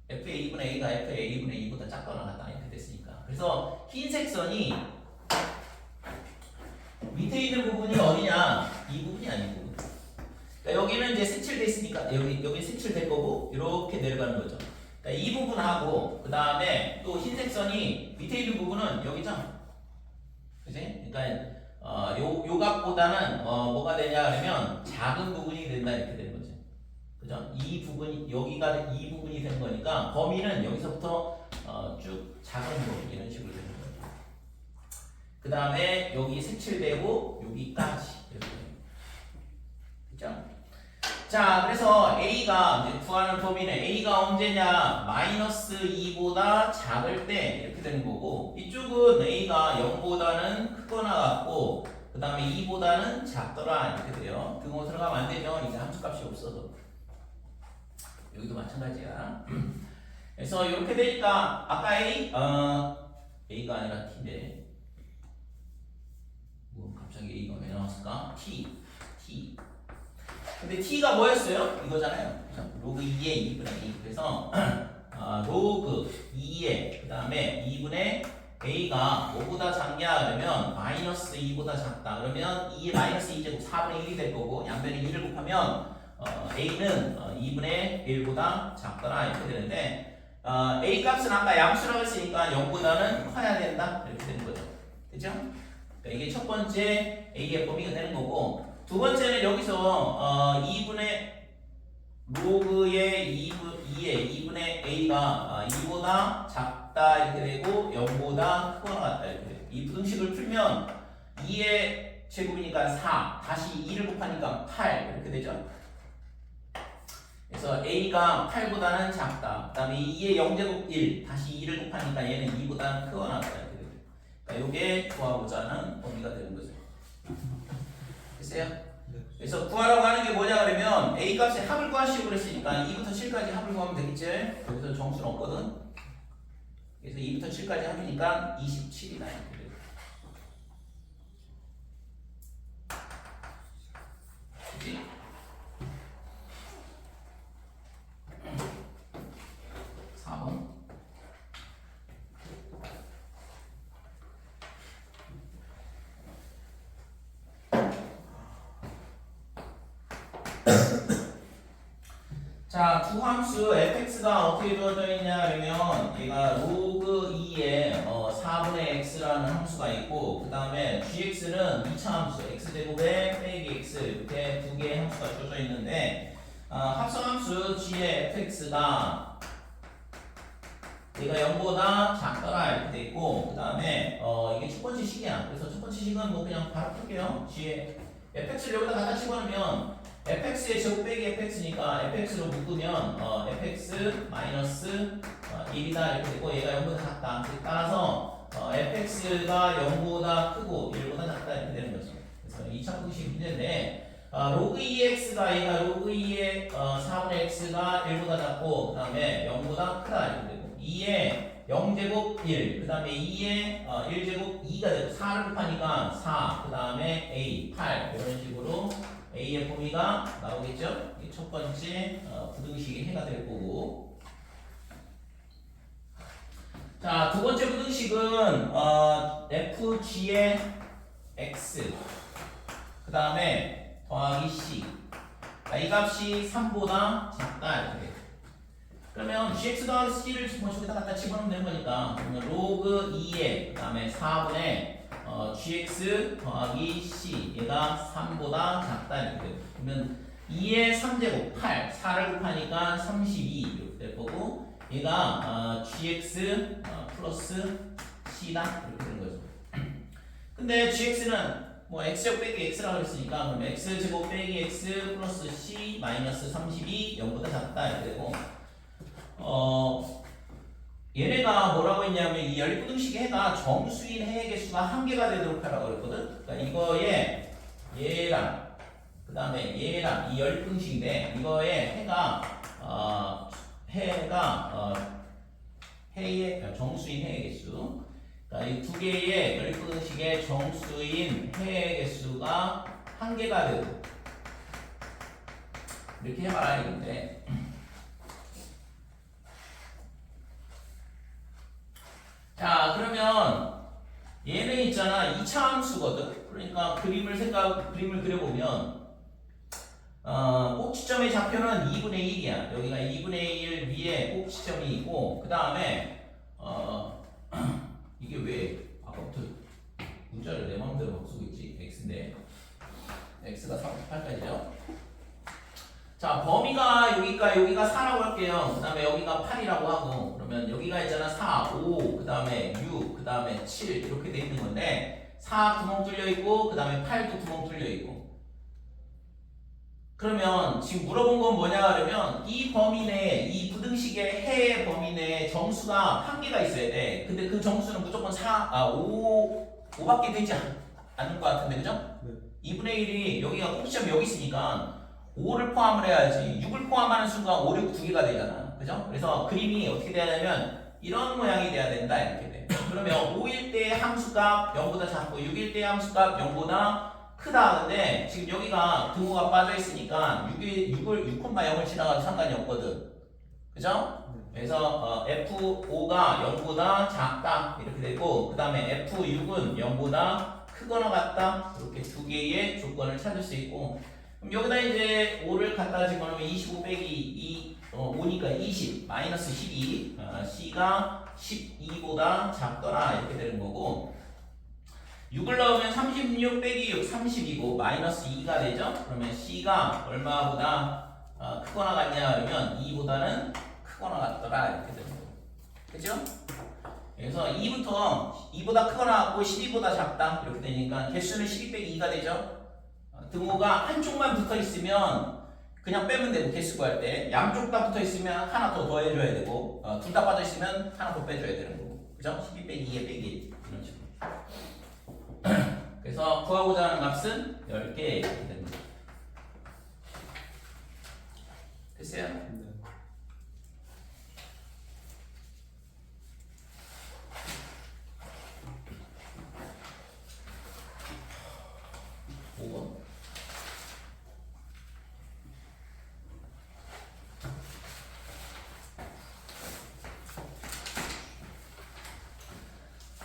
f의 2분의 a가 f의 2분의 2보다 작거나 같다 이렇게 됐으니까. 그래서 흰색 선이 밑에 있는 부분이 어디냐? 이 부분이 아니고. 그러니까 여기는 이제 색칠돼 있으니까 여기 색칠될 거고 이렇게 내려가는 거죠. 그러니까 이 부분하고 그 다음에 또 흰색 선이 밑에 있는 부분은 여기죠. 그지? 그러니까 요 값보다는 뭐가 되냐 그러면 작은 부분이 된다 이렇게 되는 거죠. 그죠? 이 부분이 여기가 이 부분이 되는 거니까 범위는 여기서부터 쭉 작은 부분 이런 식으로 되는 거예요. 그 다음에 여기 색칠되고 여기까지 이렇게 됩니다. 그죠? 자, 그래서 A가 이제 구하는 범위는 A가 언제냐? 마이너스 2보다 작을 때 이렇게 되는 거고 이쪽은 A가 0보다는 크거나 같고 그 다음에 2보다는 작더라 이렇게 돼요. 그거 들어가면 안 되죠. 이제 함수값이 없어서. 여기도 마찬가지야. 그래서 이렇게 되니까 아까 A가 아니라 T인데 뭐 갑자기 A가 왜 나왔을까? T. 근데 T가 뭐였어요? 이거잖아요. 로그 2의 2분의 A. 그래서 로그 2의 그 다음에 2분의 A가 뭐보다 작냐 그러면 마이너스 2보다 작다. 그러면 2의 마이너스 2제곱 4분의 1이 될 거고 양변에 2를 곱하면 A는 2분의 1보다 작더라 이렇게 되는데 A 값은 아까 양수라고 했으니까 0보다는 커야 된다 이렇게 되는 거죠. 그죠? 그러니까 이게 첫 번째 A의 범위가 되는 거고 두 번째는 여기서 2분의 로그의 2의 2분의 A가 2보다 작다 이렇게 되고 0보다 크거나 같다 이렇게 돼요. 이 부등식을 풀면 2의 제곱이니까 4 다시 2를 곱하니까 8 이렇게 되죠. 그래서 A가 8보다는 작다. 그 다음에 2의 0제곱 1 다시 2를 곱하니까 얘는 2보다는 크거나 같다 이렇게 돼요. 그러니까 이게 구하고자 하는 범위가 되는 거죠. 됐어요? 그래서 구하라고 하는 게 뭐냐 그러면 A 값의 합을 구하시고 그랬으니까 2부터 7까지 합을 구하면 되겠지? 여기서 정수는 없거든. 그래서 2부터 7까지 합이니까 27이다. 그치? 자, 두 함수 fx가 어떻게 주어져 있냐 그러면 얘가 로그 2에 4분의 x라는 함수가 있고 그 다음에 gx는 2차 함수 x제곱에 빼기 x 이렇게 두 개의 함수가 주어져 있는데 합성함수 g의 fx가 얘가 0보다 작거나 이렇게 돼 있고 그 다음에 이게 첫 번째 식이야. 그래서 첫 번째 식은 뭐 그냥 바로 풀게요. g의 fx를 여기다 갖다 집어넣으면 fx의 제곱 빼기 fx니까 fx로 묶으면 fx 마이너스 1이다 이렇게 되고 얘가 0보다 작다. 따라서 fx가 0보다 크고 1보다 작다 이렇게 되는 거죠. 그래서 2차 공식 문제인데 로그 2x가 얘가 로그 2의 4분의 x가 1보다 작고 그 다음에 0보다 크다 이렇게 되고 2의 0제곱 1, 그 다음에 2의 1제곱 2가 되고 4를 곱하니까 4, 그 다음에 a, 8 이런 식으로 A의 범위가 나오겠죠? 이게 첫 번째 부등식의 해가 될 거고. 자, 두 번째 부등식은 FG의 X 그 다음에 더하기 C. 이 값이 3보다 작다 이렇게 돼요. 그러면 GX 더하기 C를 저기다 갖다 집어넣으면 되는 거니까 그러면 로그 2에 그 다음에 4분의 gx 더하기 c 얘가 3보다 작다 이렇게 돼요. 그러면 2의 3제곱 8 4를 곱하니까 32 이렇게 될 거고 얘가 gx 플러스 c다 이렇게 되는 거죠. 근데 gx는 뭐 x제곱 빼기 x라고 했으니까 그럼 x제곱 빼기 x 플러스 c 마이너스 32 0보다 작다 이렇게 되고 얘네가 뭐라고 했냐면 이 열부등식의 해가 정수인 해의 개수가 한 개가 되도록 하라고 그랬거든. 그러니까 이거에 얘랑 그 다음에 얘랑 이 열부등식인데 이거의 해가 해의 정수인 해의 개수. 그러니까 이 두 개의 열부등식의 정수인 해의 개수가 한 개가 되고 이렇게 해봐라 이건데. 자, 그러면 얘는 있잖아 2차 함수거든. 그러니까 그림을 그려보면 꼭지점의 좌표는 2분의 1이야. 여기가 2분의 1 위에 꼭지점이 있고 그 다음에 이게 왜 아까부터 문자를 내 마음대로 막 쓰고 있지? x인데 x가 38까지죠. 자, 범위가 여기가 4라고 할게요. 그 다음에 여기가 8이라고 하고 그러면 여기가 있잖아 4, 5, 그 다음에 6, 그 다음에 7 이렇게 돼 있는 건데 4 구멍 뚫려 있고 그 다음에 8도 구멍 뚫려 있고 그러면 지금 물어본 건 뭐냐 그러면 이 범위 내에 이 부등식의 해의 범위 내에 정수가 한 개가 있어야 돼. 근데 그 정수는 무조건 5밖에 되지 않을 것 같은데 그죠? 네. 2분의 1이 여기가 꼭지점이 여기 있으니까 5를 포함을 해야지 6을 포함하는 순간 5, 6 두 개가 되잖아. 그죠? 그래서 그림이 어떻게 돼야 되냐면 이런 모양이 돼야 된다 이렇게 돼. 그러면 5일 때 함수값 0보다 작고 6일 때 함수값 0보다 크다. 근데 지금 여기가 등호가 빠져 있으니까 6,0을 지나가도 상관이 없거든. 그죠? 그래서 F5가 0보다 작다 이렇게 되고 그 다음에 F6은 0보다 크거나 같다. 이렇게 두 개의 조건을 찾을 수 있고 그럼 여기다 이제 5를 갖다 집어넣으면 25 빼기 5니까 20 마이너스 12 C가 12보다 작더라 이렇게 되는 거고 6을 넣으면 36 빼기 6 30이고 마이너스 2가 되죠. 그러면 C가 얼마보다 크거나 같냐 그러면 2보다는 크거나 같더라 이렇게 되는 거고 그죠? 그래서 2보다 크거나 같고 12보다 작다 이렇게 되니까 개수는 12 빼기 2가 되죠. 등호가 한쪽만 붙어 있으면 그냥 빼면 되고 개수 구할 때 양쪽 다 붙어 있으면 하나 더 더해줘야 되고 둘 다 빠져 있으면 하나 더 빼줘야 되는 거고 그죠? 12 빼기 2에 빼기 1 이런 식으로 그래서 구하고자 하는 값은 10개 이렇게 됩니다. 5번.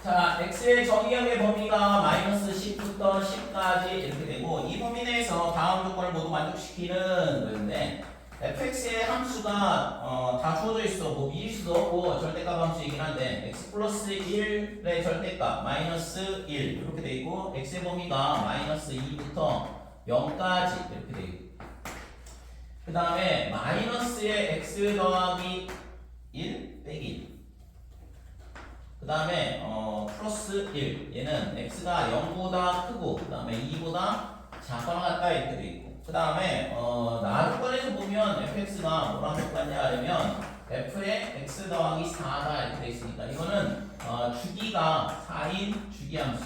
자, x의 정의역의 범위가 마이너스 10부터 10까지 이렇게 되고 이 범위 내에서 다음 조건을 모두 만족시키는 거였는데 fx의 함수가 다 주어져 있어. 뭐 미일 수도 없고 절대값 함수이긴 한데 x 플러스 1의 절대값 마이너스 1 이렇게 돼 있고 x의 범위가 마이너스 2부터 0까지 이렇게 돼 있고 그 다음에 마이너스의 x 더하기 1 빼기 1 그 다음에 플러스 1 얘는 x가 0보다 크고 그 다음에 2보다 작거나 같다 이렇게 돼 있고 그 다음에 나조건에서 보면 fx가 뭐랑 똑같냐 하면 f의 x 더하기 4다 이렇게 돼 있으니까 이거는 주기가 4인 주기함수.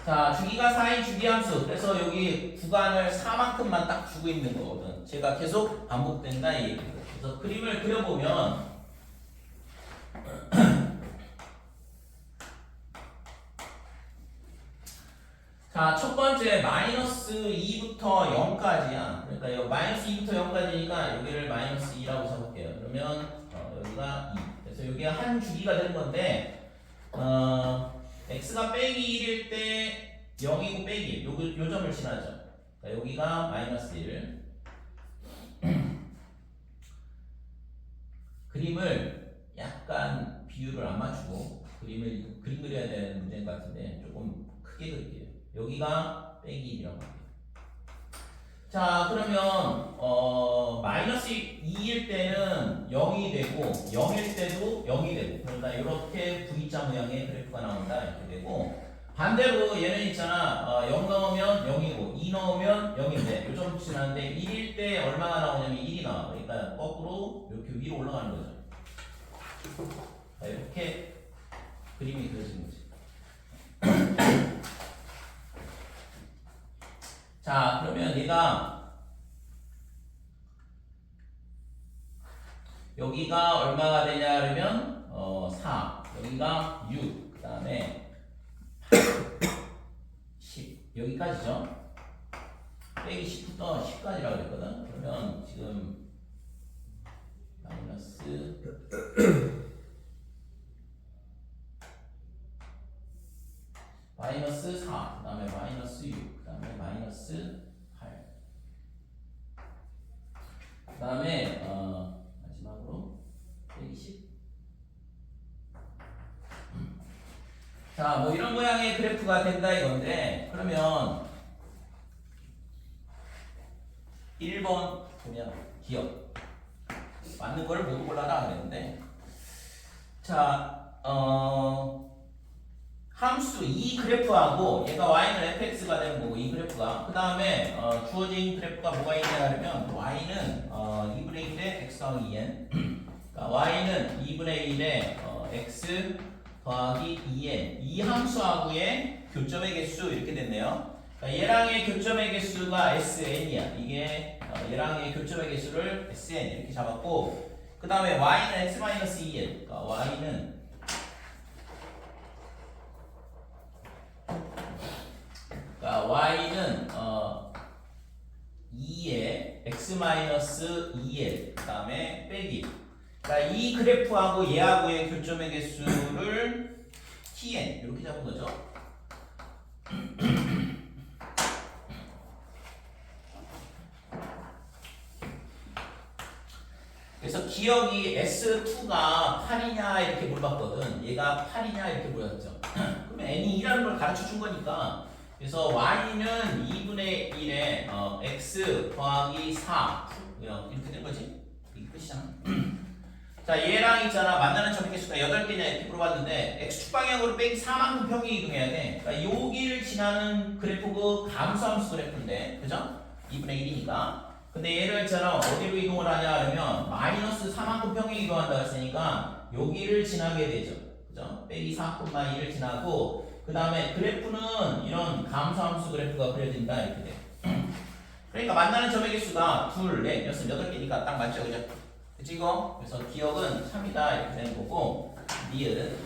자, 주기가 4인 주기함수. 그래서 여기 구간을 4만큼만 딱 주고 있는 거거든. 제가 계속 반복된다 이 얘기고. 그래서 그림을 그려보면 자, 첫 번째 마이너스 2부터 0까지야. 그러니까 이 마이너스 2부터 0까지니까 여기를 마이너스 2라고 잡을게요. 그러면 여기가 2. 그래서 여기가 한 주기가 되는 건데 x가 빼기 1일 때 0이고 빼기 1. 요 점을 지나죠. 그러니까 여기가 마이너스 1. 그림을 약간 비율을 안 맞추고 그림 그려야 되는 문제인 것 같은데 조금 크게 그릴게요. 여기가 빼기 1이라고 할게요. 자, 그러면 마이너스 2일 때는 0이 되고 0일 때도 0이 되고 그러니까 이렇게 V자 모양의 그래프가 나온다 이렇게 되고 반대로 얘는 있잖아 0 넣으면 0이고 2 넣으면 0인데 요점 지나는데 1일 때 얼마가 나오냐면 1이 나와. 그러니까 거꾸로 이렇게 위로 올라가는 거죠. 자, 이렇게 그림이 그려지는 거지. 자, 그러면 얘가 여기가 얼마가 되냐 그러면 4 여기가 6 그 다음에 10 여기까지죠. 빼기 10부터 10까지라고 그랬거든. 그러면 지금 마이너스 4, 그 다음에 마이너스 6, 그 다음에 마이너스 8, 그 다음에 마지막으로 빼기 10. 자, 뭐 이런 모양의 그래프가 된다 이건데 그러면 1번 보면 기억 맞는 거를 모두 골라라 그랬는데 자, 함수 이 그래프하고 얘가 y는 fx가 되는 거고 이 그래프가 그 다음에 주어진 그래프가 뭐가 있냐 하면 y는 2분의 1의 x 더하기 2n 그러니까 y는 2분의 1의 x 더하기 2n 이 함수하고의 교점의 개수 이렇게 됐네요. 그러니까 얘랑의 교점의 개수가 sn이야. 이게 얘랑의 교점의 개수를 sn 이렇게 잡았고 그 다음에 y는 x-2n 그러니까 y는 y는 2에 x-2l 그 다음에 빼기 그러니까 이 그래프하고 얘하고의 교점의 개수를 tn 이렇게 잡은 거죠. 그래서 기억이 S2가 8이냐 이렇게 물어봤거든. 얘가 8이냐 이렇게 물었죠. 그러면 n이 2라는 걸 가르쳐 준 거니까 그래서 y는 2분의 1에 x 더하기 4 이렇게 된 거지. 이게 끝이잖아. 자, 얘랑 있잖아. 만나는 점의 개수가 8개냐 이렇게 물어봤는데 x축 방향으로 빼기 4만큼 평행 이동해야 돼. 그러니까 여기를 지나는 그래프가 감소함수 그래프인데 그죠? 2분의 1이니까 근데 얘를 있잖아. 어디로 이동을 하냐 하면 마이너스 4만큼 평행 이동한다 했으니까 여기를 지나게 되죠. 그죠? 빼기 4,1을 지나고 그 다음에 그래프는 이런 감소함수 그래프가 그려진다 이렇게 돼. 그러니까 만나는 점의 개수가 2, 4, 6, 8개니까 딱 맞죠, 그죠? 그치 이거? 그래서 기억은 3이다 이렇게 되는 거고 니은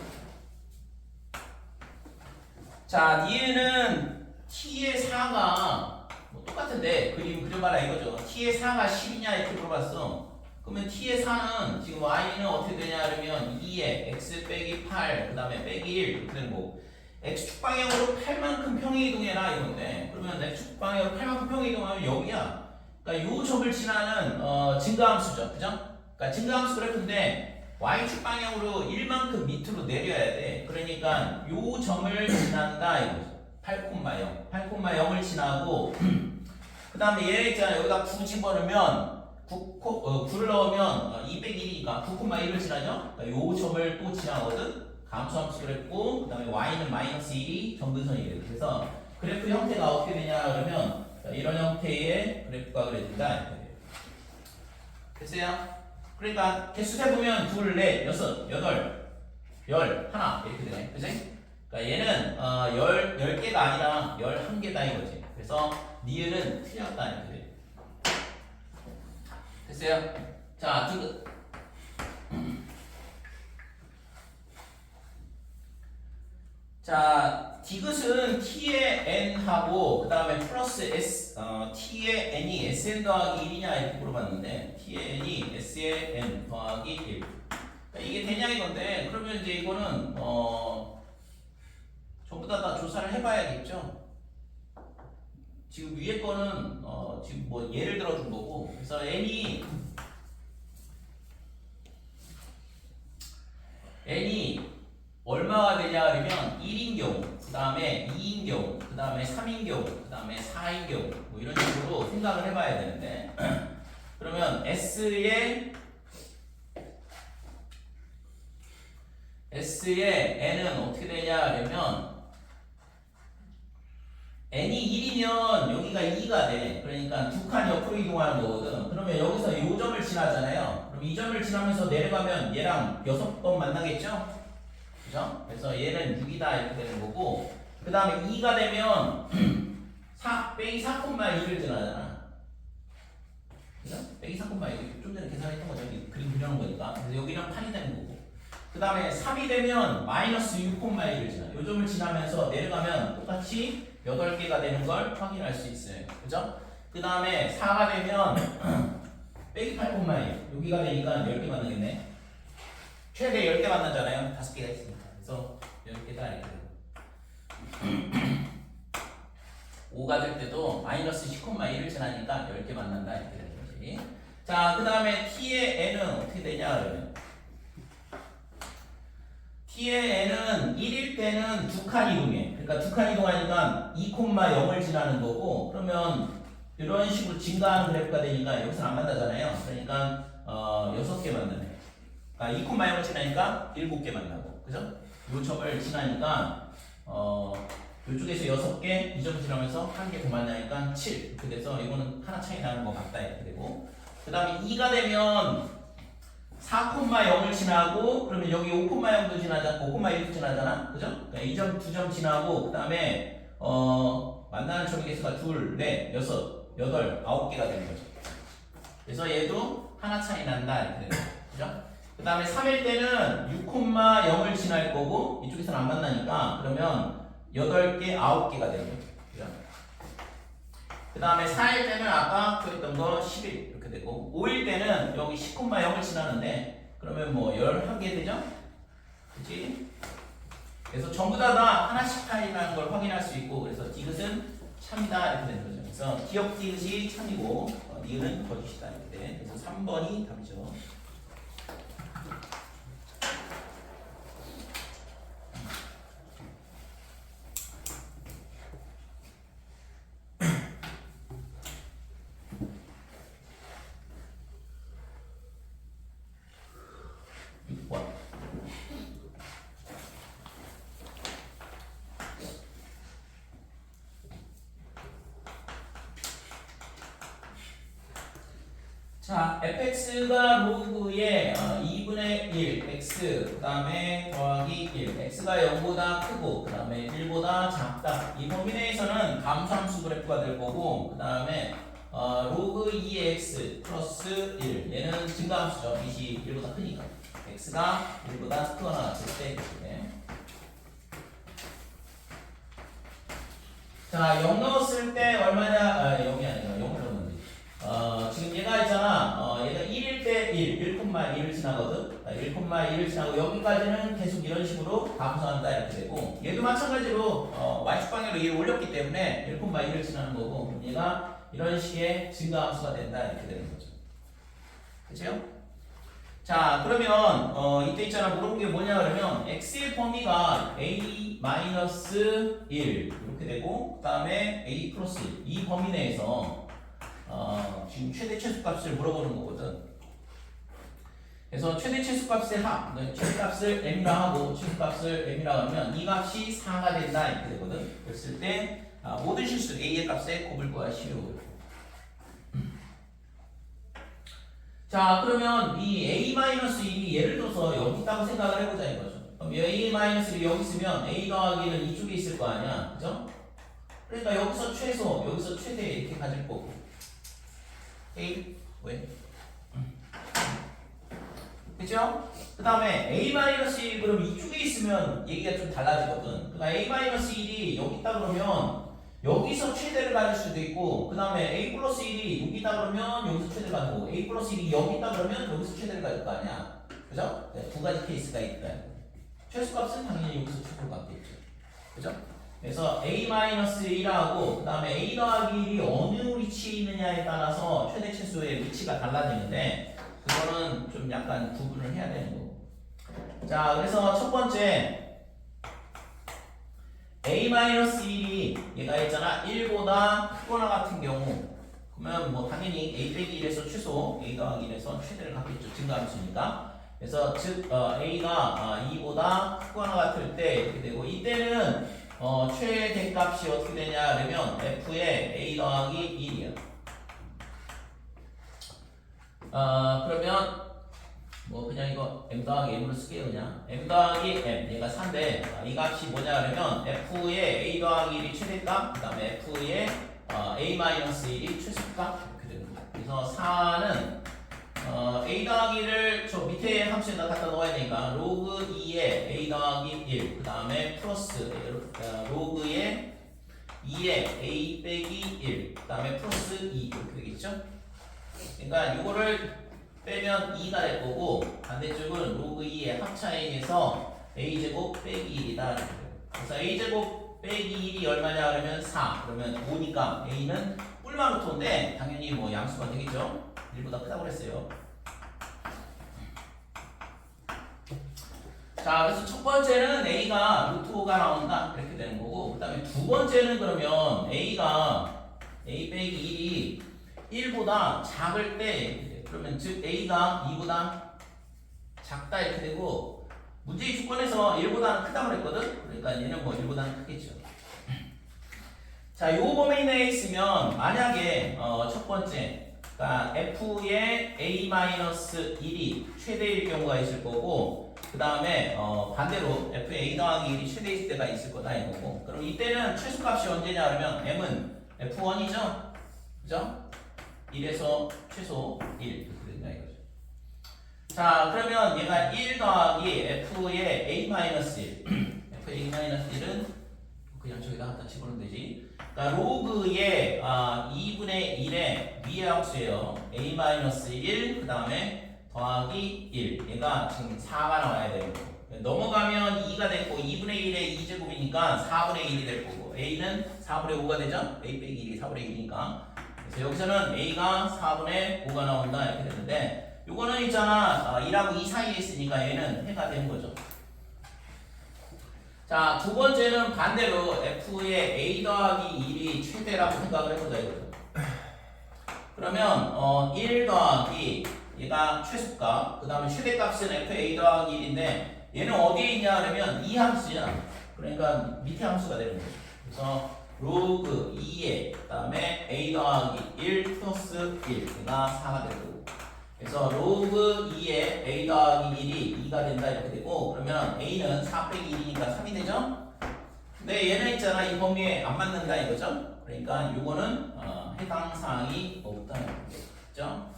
자, 니은은 t의 4가 뭐 똑같은데 그림 그려봐라 이거죠. t의 4가 10이냐 이렇게 물어봤어. 그러면 t의 4는 지금 y는 어떻게 되냐 그러면 2에 x 빼기 8, 그 다음에 빼기 1 이렇게 되는 거고, x축 방향으로 8만큼 평행이동해라 이건데, 그러면 x축 방향으로 8만큼 평행이동하면 여기야. 그러니까 요 점을 지나는 증가함수죠, 그죠? 그러니까 증가함수 그래프인데 y축 방향으로 1만큼 밑으로 내려야 돼. 그러니까 요 점을 지난다 이거죠. 8,0, 8,0을 지나고 그 다음에 얘 있잖아. 여기다 9 집어넣으면 9를 넣으면 201이니까 9,1을 지나죠? 그러니까 요 점을 또 지나거든. 감소함수 그랬고, 그 다음에 y는 마이너스 1이 점근선이래요. 그래서 그래프 형태가 어떻게 되냐 그러면 이런 형태의 그래프가 그려진다 이렇게 돼요. 됐어요? 그러니까 개수 세보면 2, 4, 6, 8, 10, 1 이렇게 되네. 그치? 그러니까 얘는 10개가 아니라 11개다 이거지. 그래서 니은은 틀렸다 이렇게 돼요. 됐어요? 자, 지금 자, 디귿은 t의 n하고 그 다음에 플러스 s, t의 n이 sn 더하기 1이냐 이렇게 물어봤는데 t의 n이 s의 n 더하기 1. 그러니까 이게 되냐 이건데, 그러면 이제 이거는 전부 다 조사를 해봐야겠죠. 지금 위에 거는 지금 뭐 예를 들어 준 거고, 그래서 n이 얼마가 되냐 그러면 1인 경우, 그 다음에 2인 경우, 그 다음에 3인 경우, 그 다음에 4인 경우 뭐 이런 식으로 생각을 해봐야 되는데 그러면 S의 n은 어떻게 되냐 그러면 n이 1이면 여기가 2가 돼. 그러니까 두 칸 옆으로 이동하는 거거든. 그러면 여기서 요 점을 지나잖아요. 그럼 이 점을 지나면서 내려가면 얘랑 6번 만나겠죠? 그죠? 그래서 얘는 6이다 이렇게 되는 거고, 그 다음에 2가 되면 빼기 4,2를 지나잖아. 그죠? 빼기 4,2 좀 전에 계산했던 거죠. 여기 그림 그려놓은 거니까. 그래서 여기는 8이 되는 거고, 그 다음에 3이 되면 마이너스 6,1을 지나. 요 점을 지나면서 내려가면 똑같이 8개가 되는 걸 확인할 수 있어요. 그죠? 그 다음에 4가 되면 빼기 8,1 여기가 되니까 10개 만나겠네. 최대 10개 만나잖아요. 5개가 있으니까. 그래서 10개다 이렇게 되고 5가 될 때도 마이너스 10,1을 지나니까 10개 만난다 이렇게 되는 거지. 자, 그 다음에 t의 n은 어떻게 되냐 그러면 t의 n은 1일 때는 두 칸 이동해. 그러니까 두 칸 이동하니까 2,0을 지나는 거고, 그러면 이런 식으로 증가하는 그래프가 되니까 여기서 안 만나잖아요. 그러니까 6개 만나네. 그러니까 2,0을 지나니까 7개 만나고, 그죠? 요 점을 지나니까 이쪽에서 6개, 이 점 지나면서 1개 더 만나니까 7 이렇게 돼서 이거는 하나 차이 나는 거 같다 이렇게 되고, 그 다음에 2가 되면 4,0을 지나고, 그러면 여기 5,0도 지나잖아, 5,1도 지나잖아, 그죠? 그러니까 이 점, 두 점 지나고, 그 다음에 만나는 점의 개수가 2, 4, 6, 8, 9개가 되는 거죠. 그래서 얘도 하나 차이 난다 이렇게 되는 거죠, 그죠? 그 다음에 3일 때는 6,0을 지날 거고, 이쪽에서는 안 만나니까 그러면 8개, 9개가 되는 거죠, 그죠? 그 다음에 4일 때는 아까 그랬던 거 11 이렇게 되고, 5일 때는 여기 10,0을 지나는데 그러면 뭐 11개 되죠? 그치? 그래서 전부 다 하나씩 차이라는 걸 확인할 수 있고, 그래서 디귿은 참이다 이렇게 되는 거죠. 그래서 기억 디귿이 참이고 니은은 거짓이다 이렇게 돼. 그래서 3번이 답이죠. 자, fx가 로그의 2분의 1 x 그 다음에 더하기 1 x가 0보다 크고 그 다음에 1보다 작다. 이 범위 내에서는 감소함수 그래프가 될 거고, 그 다음에 로그 2x 플러스 1 얘는 증가함수죠. 이것이 1보다 크니까 x가 1보다 크거나 같을 때 이렇게. 자, 0 넣었을 때 얼마냐? 아, 0이 아니라 0을 넣었는데. 지금 얘가 있잖아. 얘가 1일 때 1, 1,1을 지나거든. 1,1을 지나고 여기까지는 계속 이런 식으로 감소한다 이렇게 되고 얘도 마찬가지로 y축 방향으로 1을 올렸기 때문에 1,1을 지나는 거고 얘가 이런 식의 증가 함수가 된다 이렇게 되는 거죠. 그죠? 자, 그러면 이때 있잖아 물어본 게 뭐냐 그러면 x의 범위가 a-1 이렇게 되고 그 다음에 a 플러스 1 이 범위 내에서 지금 최대 최소값을 물어보는 거거든. 그래서 최대 최소값의 합, 최대값을 m이라 하고 최소값을 m이라 하면 이 값이 4가 된다 이렇게 되거든. 그랬을 때 모든 실수 a의 값에 곱을 구하시오. 자, 그러면 이 a-1이 예를 들어서 여기 있다고 생각을 해보자 이거죠. 그럼 a-1이 여기 있으면 a 더하기는 이쪽에 있을 거 아니야, 그죠? 그러니까 여기서 최소, 여기서 최대 이렇게 가질 거고. a 왜? 그죠? 그 다음에 a-1 그럼 이쪽에 있으면 얘기가 좀 달라지거든. 그러니까 a-1이 여기 있다 그러면 여기서 최대를 가질 수도 있고 그 다음에 a 플러스 1이 여기 있다 그러면 여기서 최대를 가지고 a 플러스 1이 여기 있다 그러면 여기서 최대를 가질 거 아니야. 그죠? 네, 두 가지 케이스가 있다. 최소값은 당연히 여기서 최소를 갖겠죠. 그죠? 그래서 a-1하고 그 다음에 a 더하기 1이 어느 위치에 있느냐에 따라서 최대 최소의 위치가 달라지는데 그거는 좀 약간 구분을 해야 되는 거고. 자, 그래서 첫 번째 a-1이 얘가 있잖아 1보다 크거나 같은 경우 그러면 뭐 당연히 a 빼기 1에서 최소 a 더하기 1에서 최대를 갖겠죠. 증가함수니까. 그래서 즉 a가 2보다 크거나 같을 때 이렇게 되고 이때는 최대값이 어떻게 되냐 그러면 f의 a 더하기 1이야. 그러면 뭐 그냥 이거 m 더하기 m으로 쓸게요. 그냥 m 더하기 m 얘가 4인데 이 값이 뭐냐 그러면 f의 a 더하기 1이 최대값 그 다음에 f의 a-1이 최소값 이렇게 되는 거예요. 그래서 4는 a 더하기 1을 저 밑에 함수에다 갖다 넣어야 되니까 로그 2의 a 더하기 1 그 다음에 플러스 로그의 2의 a 빼기 1 그 다음에 플러스 2 이렇게 되겠죠. 그러니까 이거를 빼면 2가 될 거고 반대쪽은 로그 2의 합차에서 a제곱 빼기 1이다. 그래서 a제곱 빼기 1이 얼마냐 그러면 4 그러면 5니까 a는 뿔만 루트인데 당연히 뭐 양수가 되겠죠. 1보다 크다고 그랬어요. 자, 그래서 첫 번째는 a가 루트 5가 나온다 이렇게 되는 거고 그 다음에 두 번째는 그러면 a가 a 빼기 1이 1보다 작을 때 그러면 즉 a가 2보다 작다 이렇게 되고 문제의 조건에서 1보다는 크다고 그랬거든. 그러니까 얘는 뭐 1보다는 크겠죠. 자, 요 범위 내에 있으면 만약에 첫 번째 그러니까 f의 a-1이 최대일 경우가 있을 거고 그 다음에 반대로 f의 a 더하기 1이 최대일 때가 있을 거다 이거고 그럼 이때는 최소값이 언제냐 그러면 m은 f1이죠. 그죠? 1에서 최소 1 이렇게 된다 이거죠. 자, 그러면 얘가 1 더하기 f의 a-1 f의 a-1은 그냥 저기다 갖다 집어넣으면 되지. 그러니까 로그의 2분의 1의 위의 함수예요. a-1 그 다음에 더하기 1 얘가 지금 4가 나와야 되는 거고 넘어가면 2가 됐고 2분의 1의 2제곱이니까 4분의 1이 될 거고 a는 4분의 5가 되죠. a 빼기 1이 4분의 1이니까 그래서 여기서는 a가 4분의 5가 나온다 이렇게 되는데 요거는 있잖아 1하고 2 사이에 있으니까 얘는 해가 되는 거죠. 자, 두 번째는 반대로 f의 a 더하기 1이 최대라고 생각을 해보자 이거죠. 그러면 1 더하기 얘가 최소값 그 다음에 최대값은 f의 a 더하기 1인데 얘는 어디에 있냐 그러면 이 함수야. 그러니까 밑에 함수가 되는 거죠. 그래서 로그 2에 그 다음에 a 더하기 1 플러스 1가 4가 되고 그래서 로그 2에 a 더하기 1이 2가 된다 이렇게 되고 그러면 a는 4 빼기 1이니까 3이 되죠. 근데 얘는 있잖아 이 범위에 안 맞는다 이거죠. 그러니까 요거는 해당 사항이 없다 이거죠.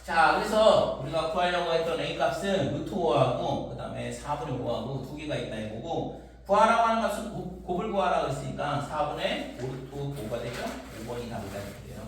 자, 그래서 우리가 구하려고 했던 a 값은 루트 5하고 그 다음에 4분의 5하고 두 개가 있다 이거고 구하라고 하는 값은 곱을 구하라고 했으니까 4분의 5 루트 5가 되죠? 5번이 답이다 이렇게 돼요.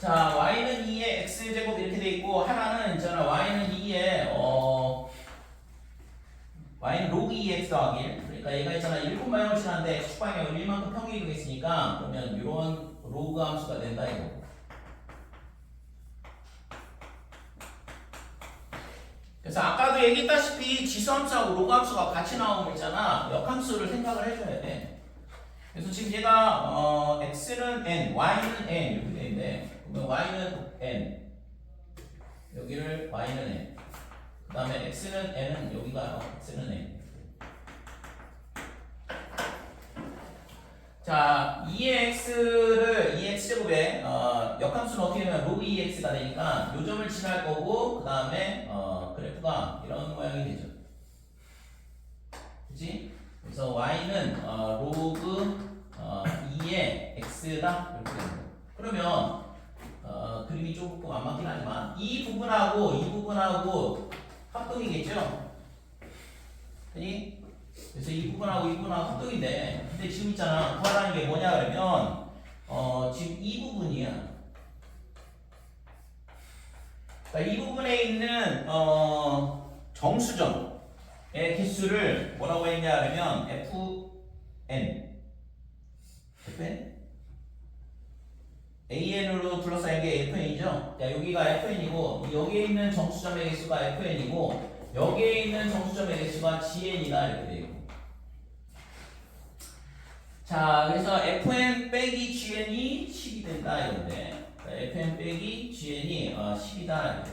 자, y는 2에 x제곱 이렇게 돼 있고 하나는 있잖아. y는 2에 y는 로그 2x 더하기 1. 그러니까 얘가 있잖아. 1,0을 지났는데 x방향 1만큼 평이 이동했으니까 그러면 이런 로그 함수가 된다 이거. 그래서 아까도 얘기했다시피 지수함수하고 로그 함수가 같이 나오면 있잖아. 역함수를 생각을 해줘야 돼. 그래서 지금 얘가 x는 n, y는 n 이렇게 돼 있는데 그러면 y는 n, 여기를 y는 n, 그 다음에 x는 n은 여기가 x는 n. 자, 2x를 2x제곱에 역함수는 어떻게 되면 로그 2x가 되니까 요점을 칠할 거고 그 다음에 그래프가 이런 모양이 되죠. 그치? 그래서 y는 로그 2의 x다 이렇게 되는 거예요. 그러면 그림이 조금 안 맞긴 하지만 이 부분하고 합동이겠죠? 그니? 그래서 이 부분하고 합동인데 근데 지금 있잖아 구하라는 게 뭐냐 그러면 지금 이 부분이야. 그러니까 이 부분에 있는 정수점의 개수를 뭐라고 했냐 그러면 fn an으로 둘러싸인 게 fn이죠. 자, 여기가 fn이고 여기에 있는 정수점의 개수가 fn이고 여기에 있는 정수점의 개수가 gn이다 이렇게 되어 있고. 자, 그래서 fn 빼기 gn이 10이 된다 이건데 fn 빼기 gn이 10이다 이렇게.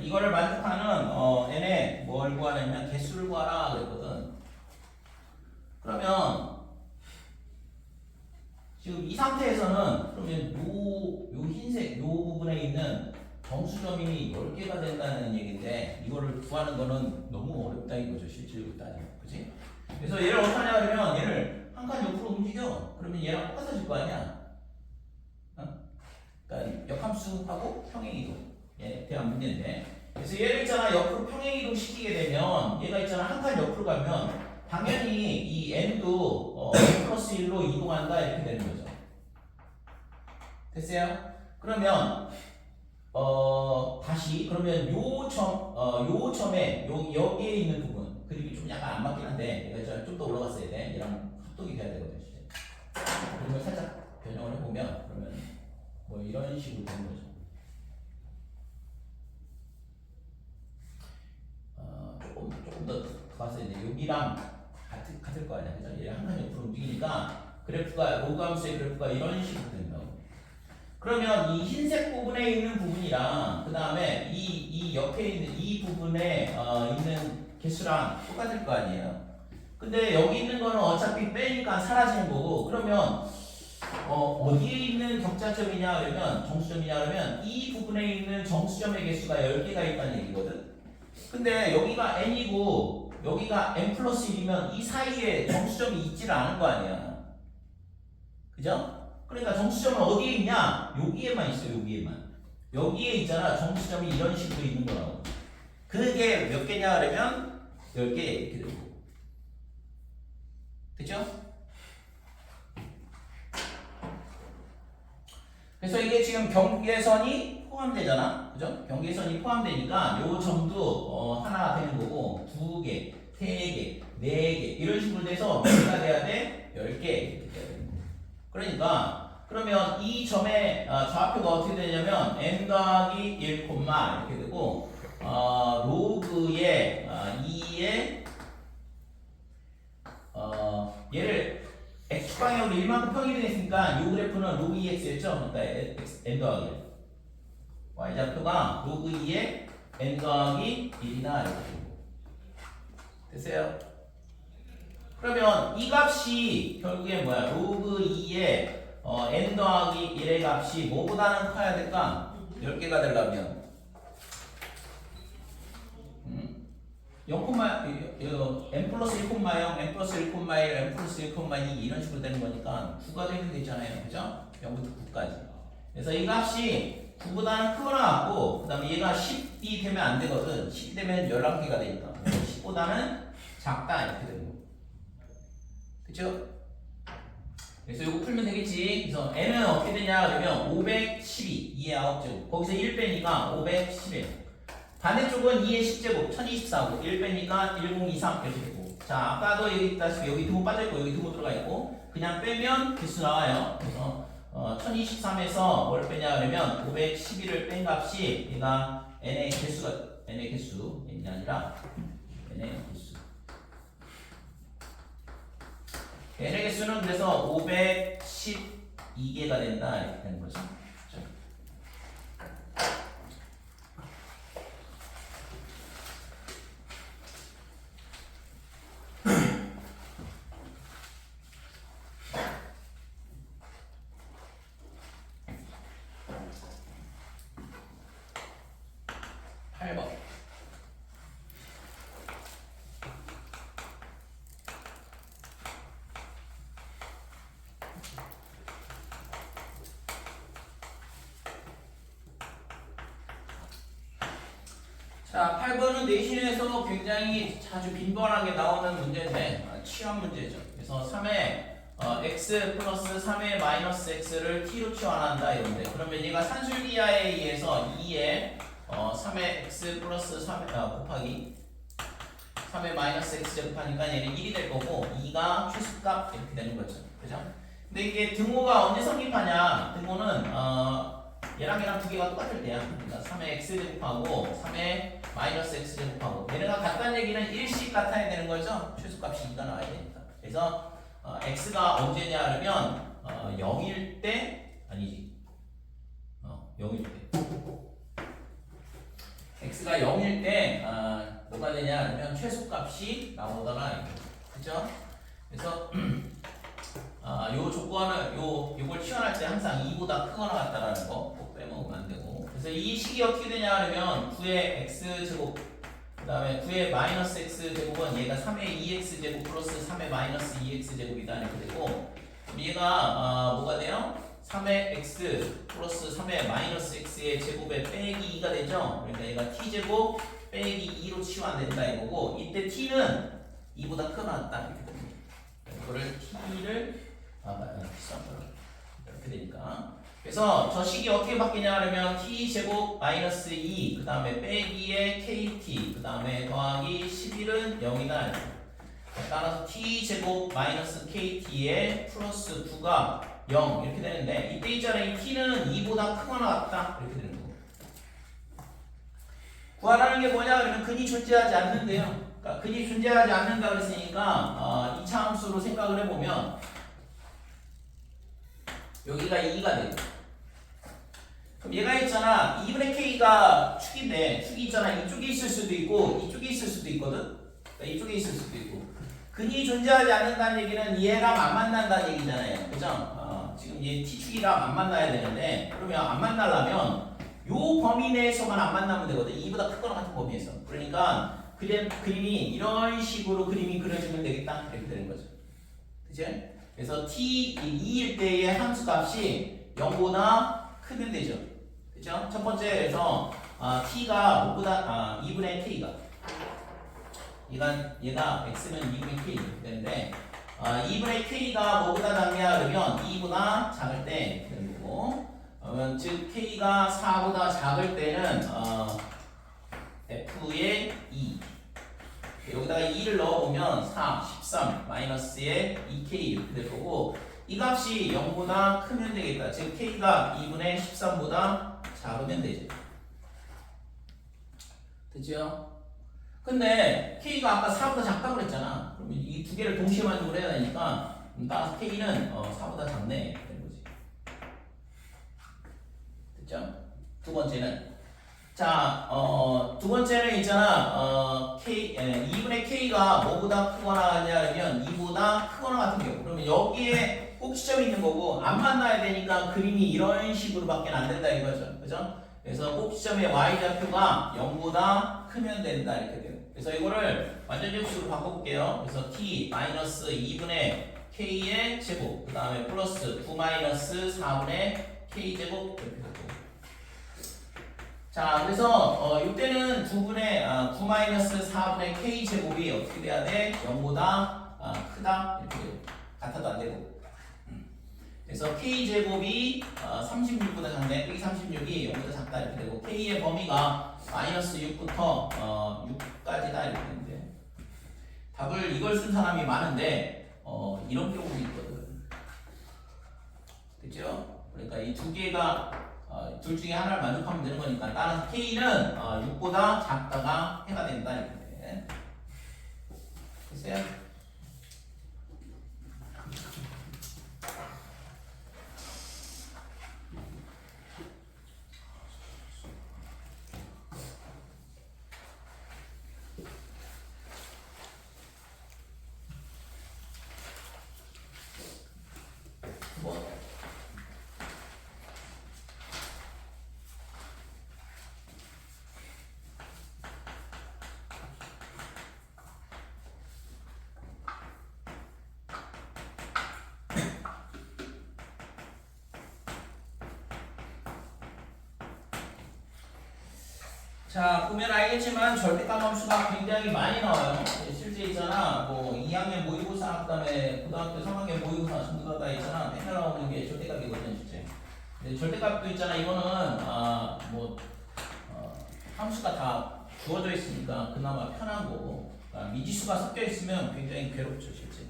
이거를 만족하는 n의 뭘 구하냐면 개수를 구하라 그랬거든. 그러면 지금 이 상태에서는 그러면 요 흰색 요 부분에 있는 정수점이 10개가 된다는 얘기인데 이거를 구하는 거는 너무 어렵다 이거죠. 실질적으로 따지면. 그치? 그래서 얘를 어떻게 하냐 그러면 얘를 한 칸 옆으로 움직여. 그러면 얘랑 똑같아질 거 아니야. 그러니까 역함수하고 평행이동에 대한 문제인데 그래서 얘를 있잖아 옆으로 평행이동 시키게 되면 얘가 있잖아 한 칸 옆으로 가면 당연히 이 n도 n 플러스 1로 이동한다 이렇게 되는 거죠. 됐어요? 그러면 다시 그러면 요 점에 여기에 있는 부분 그림이 좀 약간 안 맞긴 한데 얘가 좀 더 올라갔어야 돼. 얘랑 합동이 돼야 되거든. 그러면 살짝 변형을 해보면 그러면 뭐 이런 식으로 되는 거죠. 조금 더 가서 이제 여기랑 같을 거 아니야. 그죠? 얘 한 칸 옆으로 움직이니까 그래프가 로그 함수의 그래프가 이런 식으로 된다고. 그러면 이 흰색 부분에 있는 부분이랑 그 다음에 이 옆에 있는 이 부분에 있는 개수랑 똑같을 거 아니에요. 근데 여기 있는 거는 어차피 빼니까 사라지는 거고 그러면 어디에 있는 격자점이냐 그러면 정수점이냐 그러면 이 부분에 있는 정수점의 개수가 10개가 있다는 얘기거든. 근데 여기가 n이고 여기가 n 플러스 1이면 이 사이에 정수점이 있지를 않은 거 아니야. 그죠? 그러니까 정수점은 어디에 있냐? 여기에만 있어. 여기에만. 여기에 있잖아. 정수점이 이런 식으로 있는 거라고. 그게 몇 개냐 그러면 10개 이렇게 되고. 됐죠? 그래서 이게 지금 경계선이 포함되잖아. 그죠? 경계선이 포함되니까 요 점도 하나 되는 거고 2개, 3개, 4개 이런 식으로 돼서 몇 개가 돼야 돼? 10개 이렇게 돼야 되는 거고. 그러니까 그러면 이 점의 좌표가 어떻게 되냐면 n 더하기 1, 이렇게 되고 로그의 2의 얘를 x방향으로 1만큼 평이 되니까 이 그래프는 로그 2x였죠? 그러니까 n 더하기 1 y좌표가 로그 2의 n 더하기 1이다 이렇게 되고. 됐어요? 그러면 이 값이 결국에 뭐야? 로그 2의 n 더하기 1의 값이 뭐보다는 커야 될까? 10개가 되려면 0, n 플러스 1, 0, n 플러스 1, 1, n 플러스 1, 2 이런 식으로 되는 거니까 9가 되면 되잖아요. 그죠? 0부터 9까지. 그래서 이 값이 9보다는 크거나 같고, 그 다음에 얘가 10이 되면 안 되거든. 10이 되면 11개가 되니까. 10보다는 작다. 이렇게 되는 거. 그쵸? 그래서 이거 풀면 되겠지. 그래서 n은 어떻게 되냐 그러면 512, 2의 9제곱. 거기서 1 빼니까 511. 반대쪽은 2의 10제곱, 1024고 1 빼니까 1023 이렇게 되고. 자, 아까도 여기 있다시피 여기 등호 빠져있고 여기 등호 들어가 있고 그냥 빼면 개수 나와요. 그래서 1023에서 뭘 빼냐 그러면 511을 뺀 값이 얘가 n의 개수가 n이 아니라 n의 개수. n의 개수는 그래서 512개가 된다 이렇게 되는 거죠. 8번. 자, 8번은 내신에서 굉장히 자주 빈번하게 나오는 문제인데 취한 문제죠. 그래서 3의 x 플러스 3의 마이너스 x를 t로 치환한다 이런데 그러면 얘가 산술기하에 의해서 2의 3의 x 플러스 3 곱하기 3의 마이너스 x 제곱하니까 얘는 1이 될 거고 2가 최소값 이렇게 되는 거죠. 그죠? 근데 이게 등호가 언제 성립하냐? 등호는 얘랑 두 개가 똑같을 때야. 그러니까 3의 x 제곱하고 3의 마이너스 x 제곱하고 얘네가 같다는 얘기는 일식 같아야 되는 거죠. 최소값이 2가 나와야 되니까. 그래서 x가 언제냐 그러면 0일 때 아니지 0일 때 x가 0일 때 뭐가 되냐 그러면 최소값이 나오더라. 그죠? 그래서 요 조건을 요걸 치환할 때 항상 2보다 크거나 같다라는 거 꼭 빼먹으면 안 되고. 그래서 이 식이 어떻게 되냐 그러면 9의 x 제곱 그다음에 9의 마이너스 x 제곱은 얘가 3의 2x 제곱 플러스 3의 마이너스 2x 제곱이다 이렇게 되고 얘가 뭐가 돼요? 3의 x 플러스 3의 마이너스 x의 제곱에 빼기 2가 되죠. 그러니까 얘가 t 제곱 빼기 2로 치환된다 이거고 이때 t는 2보다 크거나 같다 이렇게 됩니다. 이거를 t를 이렇게 되니까 그래서 저 식이 어떻게 바뀌냐 하면 t 제곱 마이너스 2 그 다음에 빼기에 kt 그 다음에 더하기 11은 0이다. 따라서 t 제곱 마이너스 kt에 플러스 9가 0 이렇게 되는데 이때 있잖아요. 이 t는 2보다 크거나 같다 이렇게 되는 거고. 구하라는 게 뭐냐 그러면 근이 존재하지 않는데요. 그러니까 근이 존재하지 않는다 그랬으니까 이차함수로 생각을 해보면 여기가 2가 돼요. 그럼 얘가 있잖아 2분의 k가 축인데 축이 있잖아 이쪽에 있을 수도 있고 이쪽에 있을 수도 있거든. 그러니까 이쪽에 있을 수도 있고 근이 존재하지 않는다는 얘기는 얘랑 안 만난다는 얘기잖아요. 그죠? 지금 얘 t축이랑 안 만나야 되는데 그러면 안 만나려면 요 범위 내에서만 안 만나면 되거든. 2보다 크거나 같은 범위에서. 그러니까 그림이 이런 식으로 그림이 그려지면 되겠다 이렇게 되는 거죠. 그치? 그래서 t 2일 때의 함수값이 0보다 크면 되죠. 그죠? 첫 번째에서 t가 뭐보다 2분의 k가 얘가 x는 2분의 k 이렇게 되는데 2분의 k가 뭐보다 작냐 그러면 2보다 작을 때 되는 거고 즉 k가 4보다 작을 때는 f의 2 여기다가 2를 넣어보면 4, 13, 마이너스의 2k 이렇게 될 거고 이 값이 0보다 크면 되겠다. 즉 k가 2분의 13보다 작으면 되죠. 됐죠? 근데 k가 아까 4보다 작다고 그랬잖아. 그러면 이 두 개를 동시에 만족을 해야 되니까 따라서 k는 4보다 작네 되는 거지. 됐죠? 두 번째는 자, 두 번째는 있잖아, 2분의 k가 뭐보다 크거나 같냐, 그러면 2보다 크거나 같은 경우. 그러면 여기에 꼭지점이 있는 거고, 안 만나야 되니까 그림이 이런 식으로 밖에 안 된다 이거죠. 그죠? 그래서 꼭지점의 y좌표가 0보다 크면 된다 이렇게 돼요. 그래서 이거를 완전 접수로 바꿔볼게요. 그래서 t 마이너스 2분의 k의 제곱 그 다음에 플러스 9 마이너스 4분의 k 제곱 이렇게 되고. 자 그래서 이때는 9 마이너스 4분의 k 제곱이 어떻게 돼야 돼? 0보다 크다 이렇게 돼요. 같아도 안 되고. 그래서 k 제곱이 36보다 작네. 여기 36이 0보다 작다 이렇게 되고 k의 범위가 마이너스 6부터 6까지다 이렇게 되는데 답을 이걸 쓴 사람이 많은데 이런 경우도 있거든. 그죠? 그러니까 이 두 개가 둘 중에 하나를 만족하면 되는 거니까 따라서 k는 6보다 작다가 해가 된다 이렇게 돼. 됐어요? 자 보면 알겠지만 절대값 함수가 굉장히 많이 나와요. 실제 있잖아 뭐 2학년 모의고사 그다음에 고등학교 3학년 모의고사 전부 다 있잖아 맨날 나오는 게 절대값이거든 실제. 근데 절대값도 있잖아 이거는 함수가 다 주어져 있으니까 그나마 편한 거고 미지수가 섞여 있으면 굉장히 괴롭죠 실제.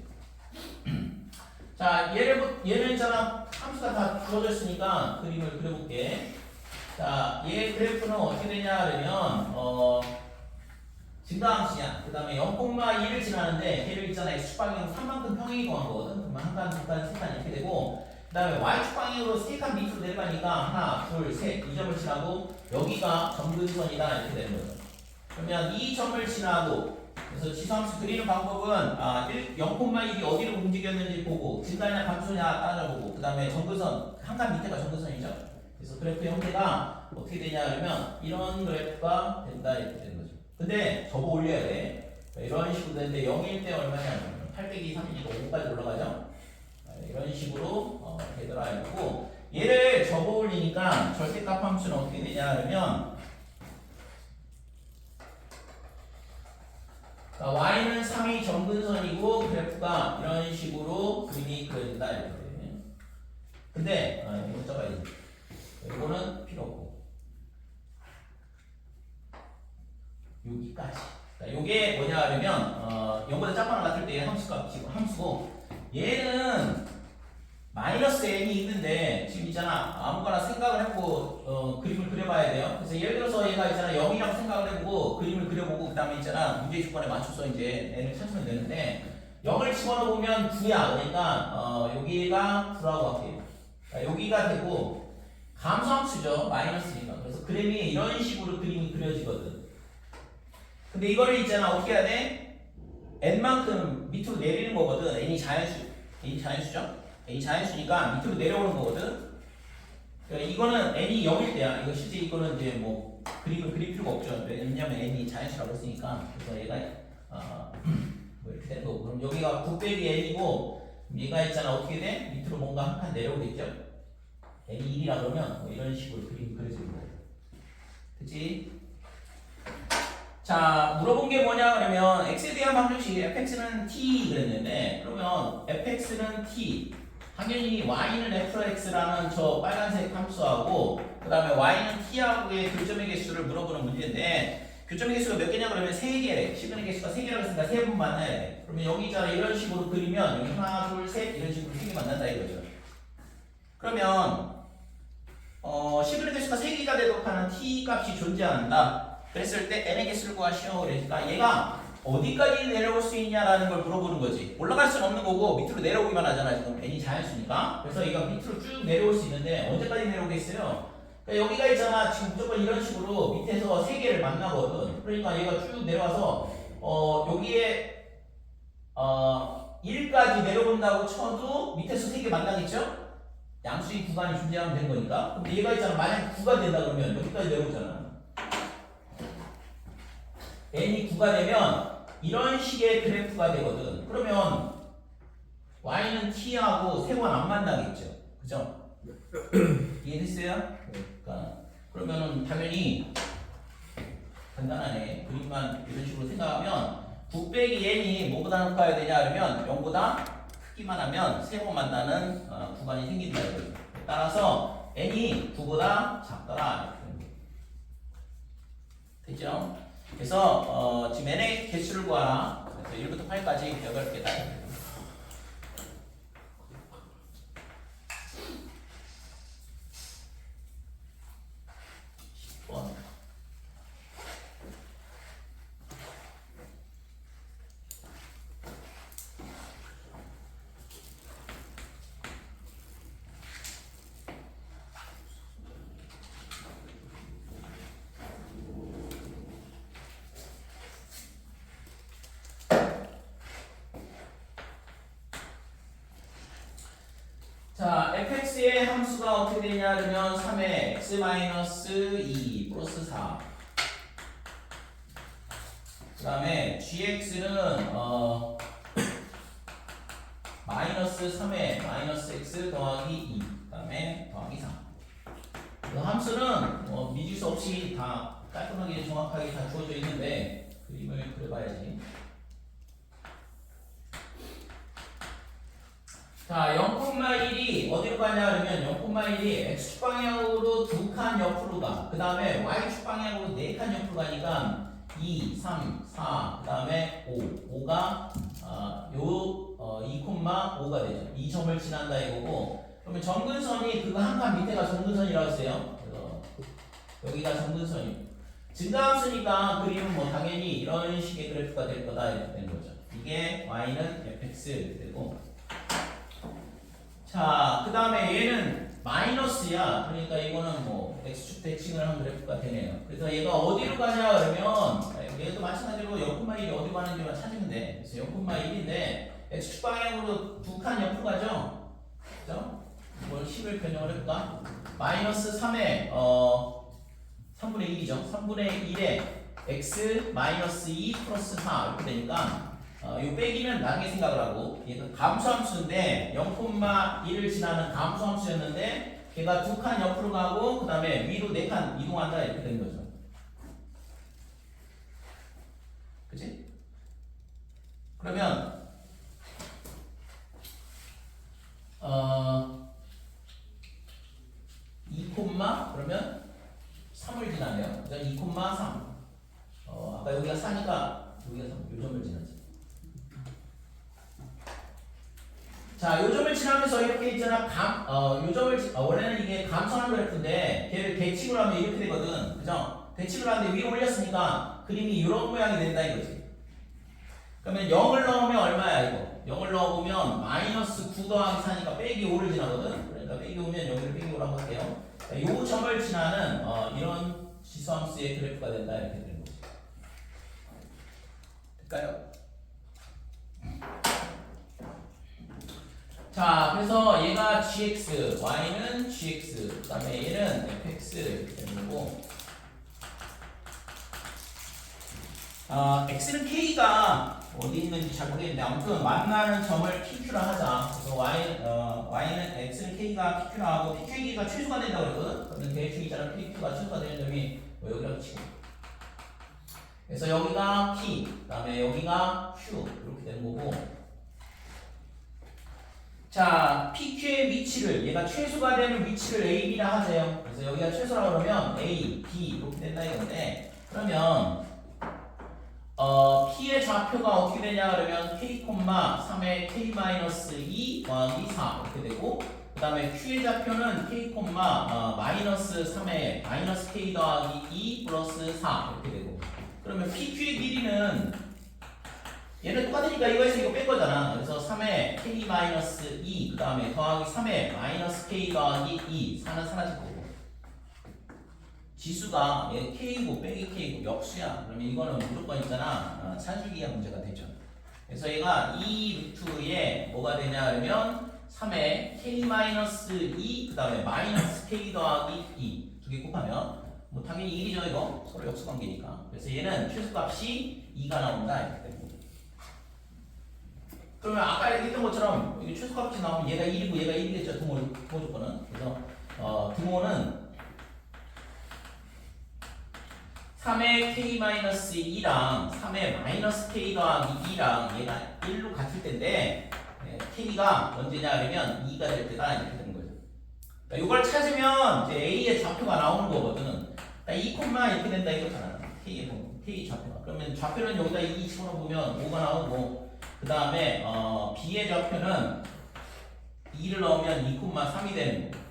자 얘는 있잖아 함수가 다 주어져 있으니까 그림을 그려볼게. 자, 얘 그래프는 어떻게 되냐 그러면 증가함수야. 그 다음에 0,1을 지나는데 얘를 있잖아 x축 방향으로 3만큼 평행이 구한 거거든. 그러면 한 칸, 두 칸, 세 칸 이렇게 되고 그 다음에 y축 방향으로 세 칸 밑으로 내려가니까 하나, 둘, 셋 이 점을 지나고 여기가 점근선이다 이렇게 되는 거죠. 그러면 이 점을 지나고 그래서 지수함수 그리는 방법은 0,1이 어디로 움직였는지 보고 증가냐 감소냐 따져보고 그 다음에 점근선 한 칸 밑에가 점근선이죠. 그래서 그래프 형태가 어떻게 되냐 그러면 이런 그래프가 된다 이렇게 되는 거죠. 근데 접어 올려야 돼. 이런 식으로 되는데 0일 때 얼마냐 8 빼기 3이니까 5까지 올라가죠. 이런 식으로 되더라 이거고 얘를 접어 올리니까 절대값 함수는 어떻게 되냐 그러면 y는 3이 점근선이고 그래프가 이런 식으로 그림이 그려진다 이렇게 돼. 근데 이거 써봐야지. 이거는 필요 없고 여기까지. 이게 뭐냐 하면 0보다 작거나 같을 때 함수고 얘는 마이너스 n이 있는데 지금 있잖아 아무거나 생각을 해보고 그림을 그려봐야 돼요. 그래서 예를 들어서 얘가 있잖아 0이라고 생각을 해보고 그림을 그려보고 그 다음에 있잖아 문제 조건에 맞춰서 이제 n을 찾으면 되는데 0을 집어넣으면 9야. 그러니까 여기가 9라고 할게요. 여기가 되고 감소함수죠. 마이너스니까. 그래서 그림이 이런 식으로 그림이 그려지거든. 근데 이거를 있잖아 어떻게 해야 돼? n만큼 밑으로 내리는 거거든. n이 자연수죠? n이 자연수니까 밑으로 내려오는 거거든. 그러니까 이거는 n이 0일 때야. 이거 실제 이거는 이제 뭐 그림을 그릴 필요가 없죠. 왜냐면 n이 자연수라고 했으니까. 그래서 얘가 뭐 이렇게 되는 거고. 그럼 여기가 9 빼기 n이고 얘가 있잖아 어떻게 돼? 밑으로 뭔가 한 칸 내려오겠죠? n이 1이라 그러면 뭐 이런 식으로 그림이 그려지는 거예요. 그치? 자, 물어본 게 뭐냐 그러면 x에 대한 방정식 fx는 t 그랬는데 그러면 fx는 t 당연히 y는 fx라는 저 빨간색 함수하고 그 다음에 y는 t하고의 교점의 개수를 물어보는 문제인데 교점의 개수가 몇 개냐 그러면 3개래. 시그널 개수가 3개라고 했으니까 3번 만나야 돼. 그러면 여기 있잖아 이런 식으로 그리면 여기 하나 둘 셋 이런 식으로 3개 만난다 이거죠. 그러면 시그널 개수가 3개가 되도록 하는 t 값이 존재한다. 그랬을 때 n의 개수를 구하시오. 그러니까 얘가 어디까지 내려올 수 있냐라는 걸 물어보는 거지. 올라갈 수는 없는 거고 밑으로 내려오기만 하잖아. 지금 n이 자연수니까. 그래서 얘가 밑으로 쭉 내려올 수 있는데 언제까지 내려오겠어요? 그러니까 여기가 있잖아. 지금 무조건 이런 식으로 밑에서 3개를 만나거든. 그러니까 얘가 쭉 내려와서 여기에 1까지 내려온다고 쳐도 밑에서 3개 만나겠죠? 양수의 구간이 존재하면 된 거니까. 근데 얘가 있잖아. 만약 9가 된다 그러면 여기까지 내려오잖아. n이 9가 되면 이런 식의 그래프가 되거든. 그러면 y는 t하고 세번 안 만나겠죠. 그죠? 이해됐어요? 그러니까 그러면은 당연히 간단하네. 그림만 이런 식으로 생각하면 9 빼기 n이 뭐보다 높아야 되냐 그러면 0보다 크기만 하면 세 번 만나는 구간이 생긴다 이거죠. 따라서 n이 9보다 작더라. 됐죠? 그래서 지금 n의 개수를 구하라. 그래서 1부터 8까지 8개다. 10번. 자, fx의 함수가 어떻게 되냐 그러면 3의 x-2 플러스 4. 그 다음에 gx는 마이너스 3의 마이너스 x 더하기 2. 그 다음에 더하기 3. 그 함수는 미지수 없이 다 깔끔하게 정확하게 다 주어져 있는데 그림을 그려봐야지. 자, 0,1이 어디로 가냐 그러면 0,1이 x축 방향으로 2칸 옆으로 가. 그 다음에 y축 방향으로 4칸 옆으로 가니까 2, 3, 4, 그 다음에 5. 5가 2,5가 되죠. 이 점을 지난다 이거고. 그러면 점근선이 그거 한 칸 밑에가 점근선이라고 했어요. 그래서 여기가 점근선이고. 증가함수니까 그림은 뭐 당연히 이런 식의 그래프가 될 거다 이렇게 된 거죠. 이게 y는 fx 이렇게 되고. 자, 그 다음에 얘는 마이너스야. 그러니까 이거는 뭐 x축 대칭을 한 그래프가 되네요. 그래서 얘가 어디로 가냐 그러면 얘도 마찬가지로 0,1이 어디로 가는지만 찾으면 돼. 그래서 0,1인데 x축 방향으로 2칸 옆으로 가죠. 그죠? 이걸 10을 변형을 해볼까? 마이너스 3에 3분의 1이죠. 3분의 1에 x 마이너스 2 플러스 4 이렇게 되니까 이 빼기는 나중에 생각을 하고 얘가 감소함수인데 0,1을 지나는 감소함수였는데 걔가 2칸 옆으로 가고 그 다음에 위로 4칸 이동한다 이렇게 된 거죠. 그치? 그러면 2, 그러면 3을 지나네요. 그러니까 2,3. 아까 여기가 4니까 여기가 3, 요 점을 지나지. 자, 요점을 지나면서 이렇게 있잖아. 요점을 원래는 이게 감소한 그래프인데 걔를 대칭을 하면 이렇게 되거든. 그죠? 대칭을 하는데 위로 올렸으니까 그림이 이런 모양이 된다 이거지. 그러면 0을 넣으면 얼마야 이거? 0을 넣어보면 마이너스 9 더하기 4니까 빼기 5를 지나거든. 그러니까 빼기 5면 여기를 빼기 5라고 할게요. 이 점을 지나는 이런 지수함수의 그래프가 된다 이렇게 되는 거지. 될까요? 자, 그래서 얘가 gx, y는 gx, 그 다음에 얘는 fx 이렇게 되는 거고, x는 k가 어디 있는지 잘 모르겠는데 아무튼 만나는 점을 pq라 하자. 그래서 y는 x는 k가 pq라 하고 pq가 최소가 된다고 그랬거든. 그러면 대충 있잖아. pq가 최소가 되는 점이 여기라고 치고. 그래서 여기가 p, 그 다음에 여기가 q 이렇게 되는 거고. 자, PQ의 위치를 얘가 최소가 되는 위치를 A, B라 하세요. 그래서 여기가 최소라고 그러면 A, B 이렇게 된다 이건데 그러면 P의 좌표가 어떻게 되냐 그러면 K, 3의 K-2 더하기 4 이렇게 되고 그 다음에 Q의 좌표는 K, 마이너스 3의 마이너스 K 더하기 2 플러스 4 이렇게 되고 그러면 PQ의 길이는 얘는 똑같으니까 이거에서 이거 뺄 거잖아. 그래서 3의 k-2 그 다음에 더하기 3의 마이너스 k 더하기 2 4는 사라질 거고 지수가 얘 k고 빼기 k고 역수야. 그러면 이거는 무조건 있잖아. 산술기가 문제가 되죠. 그래서 얘가 이 루트에 뭐가 되냐 그러면 3에 k-2 그 다음에 마이너스 k 더하기 2 두 개 곱하면 뭐 당연히 1이죠 이거 서로 역수관계니까. 그래서 얘는 최소값이 2가 나온다 이렇게 됩니다. 그러면 아까 얘기했던 것처럼 여기 최소값이 나오면 얘가 1이고 얘가 1이겠죠 등호 조건은. 그래서 등호는 3의 k-2랑 3의 마이너스 k 더하기 2랑 얘가 1로 같을 텐데 k가 언제냐 하면 2가 될 때다 이렇게 되는 거죠. 그러니까 이걸 찾으면 이제 a의 좌표가 나오는 거거든. 그러니까 2, 이렇게 된다 이거잖아. k 좌표가. 그러면 좌표는 여기다 2 집어넣으면 5가 나오고 그 다음에 b의 좌표는 2를 넣으면 2, 3이 되는 거고.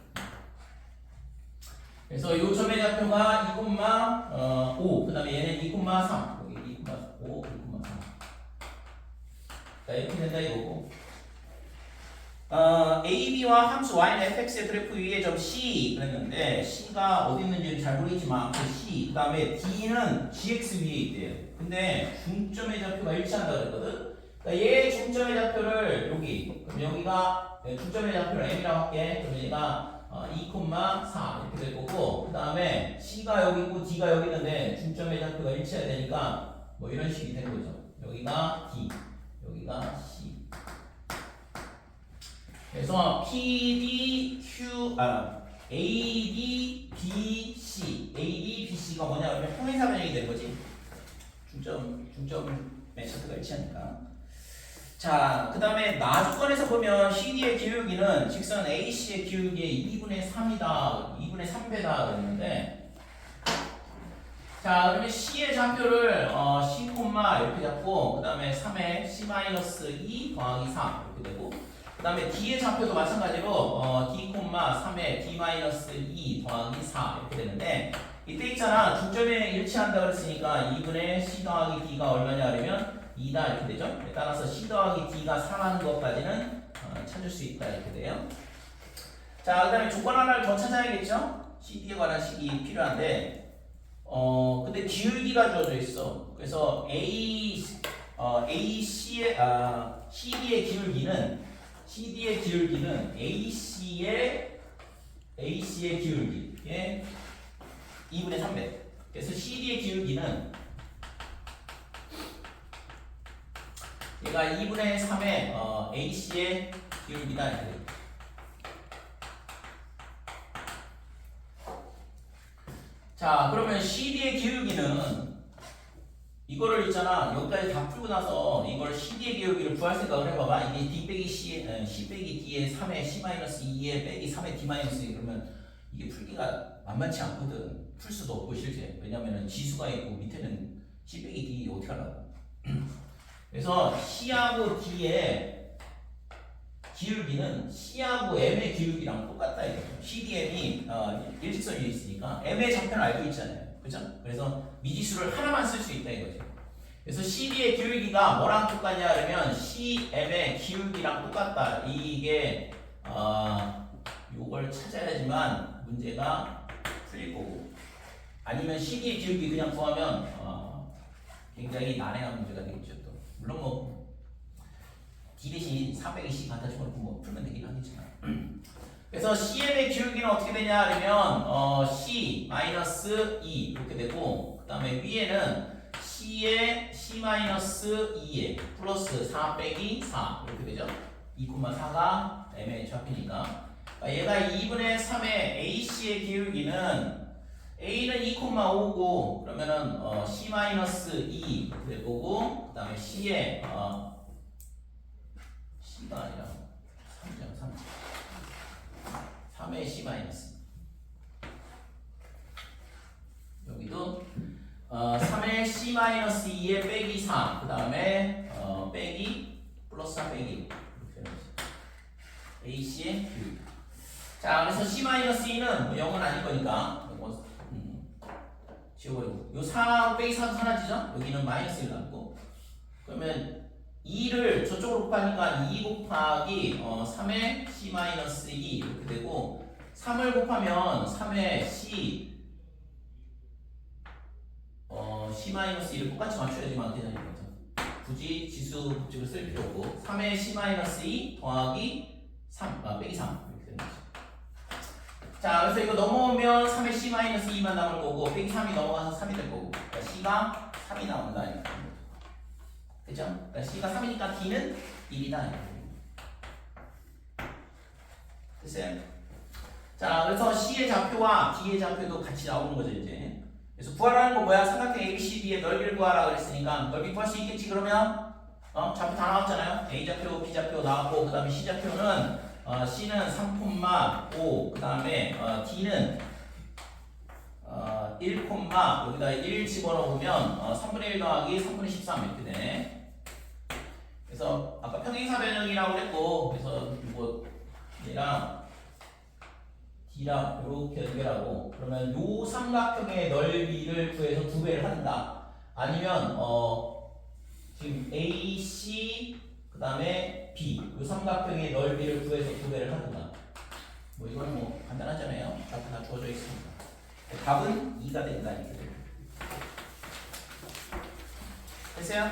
그래서 요 점의 좌표가 2,5 그 다음에 얘는 2,3 여기 2,5 2,3 자 이렇게 된다 이거고 A, B와 함수 Y는 fx의 그래프 위에 점 C 그랬는데 C가 어디 있는지는 잘 모르겠지만 그 C 그 다음에 D는 GX 위에 있대요. 근데 중점의 좌표가 일치한다 그랬거든. 그러니까 얘 중점의 좌표를 여기 그럼 여기가 중점의 좌표를 M이라고 할게. 그럼 얘가 2,4 이렇게 될 거고 그 다음에 C가 여기 있고 D가 여기 있는데 중점의 좌표가 일치해야 되니까 뭐 이런 식이 된 거죠. 여기가 D 여기가 C. 그래서 AD, BC가 뭐냐 그러면 평행사 변형이 된 거지. 중점의 좌표가 일치하니까. 자, 그 다음에 나주권에서 보면 CD의 기울기는 직선 AC의 기울기의 2분의 3이다, 2분의 3배다 그랬는데 자, 그러면 C의 좌표를 C, 이렇게 잡고 그 다음에 3에 C-2 더하기 3 이렇게 되고 그 다음에 D의 좌표도 마찬가지로 D, 3에 D-2 더하기 4 이렇게 되는데 이때 있잖아 중점에 일치한다 그랬으니까 2분의 C 더하기 D가 얼마냐 그러면 2다 이렇게 되죠. 따라서 C 더하기 D가 3하는 것까지는 찾을 수 있다 이렇게 돼요. 자, 그 다음에 조건 하나를 더 찾아야겠죠. CD에 관한 식이 필요한데 근데 기울기가 주어져 있어. 그래서 CD의 기울기는 AC의 기울기의 2분의 3배. 그래서 CD의 기울기는 얘가 2분의 3의 AC의 기울기다 이렇게. 자, 그러면 CD의 기울기는 이거를 있잖아 여기까지 다 풀고 나서 이걸 CD의 기울기를 구할 생각을 해봐봐. 이게 D 빼기 C 빼기 D의 3의 C-2에 빼기 3의 D-2 그러면 이게 풀기가 만만치 않거든. 풀 수도 없고 실제. 왜냐면은 지수가 있고 밑에는 C 빼기 D 어떻게 하려고. 그래서 C하고 D의 기울기는 C하고 M의 기울기랑 똑같다 이거죠. CDM이 일직선 위에 있으니까 M의 좌표는 알고 있잖아요. 그죠? 그래서 미지수를 하나만 쓸 수 있다 이거죠. 그래서 CD의 기울기가 뭐랑 똑같냐 그러면 CM의 기울기랑 똑같다. 이게 요걸 찾아야지만 문제가 풀릴 거고 아니면 CD의 기울기 그냥 구하면 굉장히 난해한 문제가 되겠죠. 또 물론 뭐 D 대신 400이 C 갖다 집어넣고 뭐 풀면 되긴 하겠지만 그래서 CM의 기울기는 어떻게 되냐 그러면 C-2 이렇게 되고 그 다음에 위에는 C의 C-2에 플러스 4 빼기 4 이렇게 되죠. 2,4가 M의 좌표니까 얘가 2분의 3의 AC의 기울기는 A는 2,5고 그러면은 C-2 이렇게 될 거고 그 다음에 C의 C가 아니라 3의 C 마이너스 여기도 3의 C 마이너스 2의 빼기 3 그 다음에 빼기 플러스 3 빼기 이렇게 AC의 기울기. 자, 그래서 C 마이너스 2는 뭐 0은 아닐 거니까 지워버리고 요 4 빼기 4도 사라지죠? 여기는 마이너스 1 남고 그러면 2를 저쪽으로 곱하니까 2 곱하기 3의 C-2 이렇게 되고 3을 곱하면 3의 C-1을 똑같이 맞춰야지만 되는 거죠. 굳이 지수 법칙을 쓸 필요 없고 3의 C-2 더하기 빼기 3 이렇게 되는 거죠. 자, 그래서 이거 넘어오면 3에 C-2만 남을 거고 빼기 3이 넘어가서 3이 될 거고 그러니까 C가 3이 나온다니까. 그죠? 그러니까 C가 3이니까 D는 1이다. 됐어요? 자, 그래서 C의 좌표와 D의 좌표도 같이 나오는 거죠, 이제. 그래서 구하라는 거 뭐야? 삼각형 ABCD의 넓이를 구하라 그랬으니까 넓이 구할 수 있겠지, 그러면? 좌표 다 나왔잖아요? A 좌표, B 좌표 나왔고, 그 다음에 C 좌표는, C는 3,5, 그 다음에, D는, 1, 여기다 1 집어넣으면, 3분의 1 더하기 3분의 13 이렇게 되네. 그래서, 아까 평행사 변형이라고 그랬고, 그래서, 이거, 얘랑, D랑 이렇게 연결하고 그러면 요 삼각형의 넓이를 구해서 2배를 한다. 아니면 지금 AC 그 다음에 B 요 삼각형의 넓이를 구해서 2배를 하든가. 뭐 이거는 뭐 간단하잖아요. 답이 다 주어져 있습니다. 답은 2가 된다 이렇게 됩니다. 됐어요?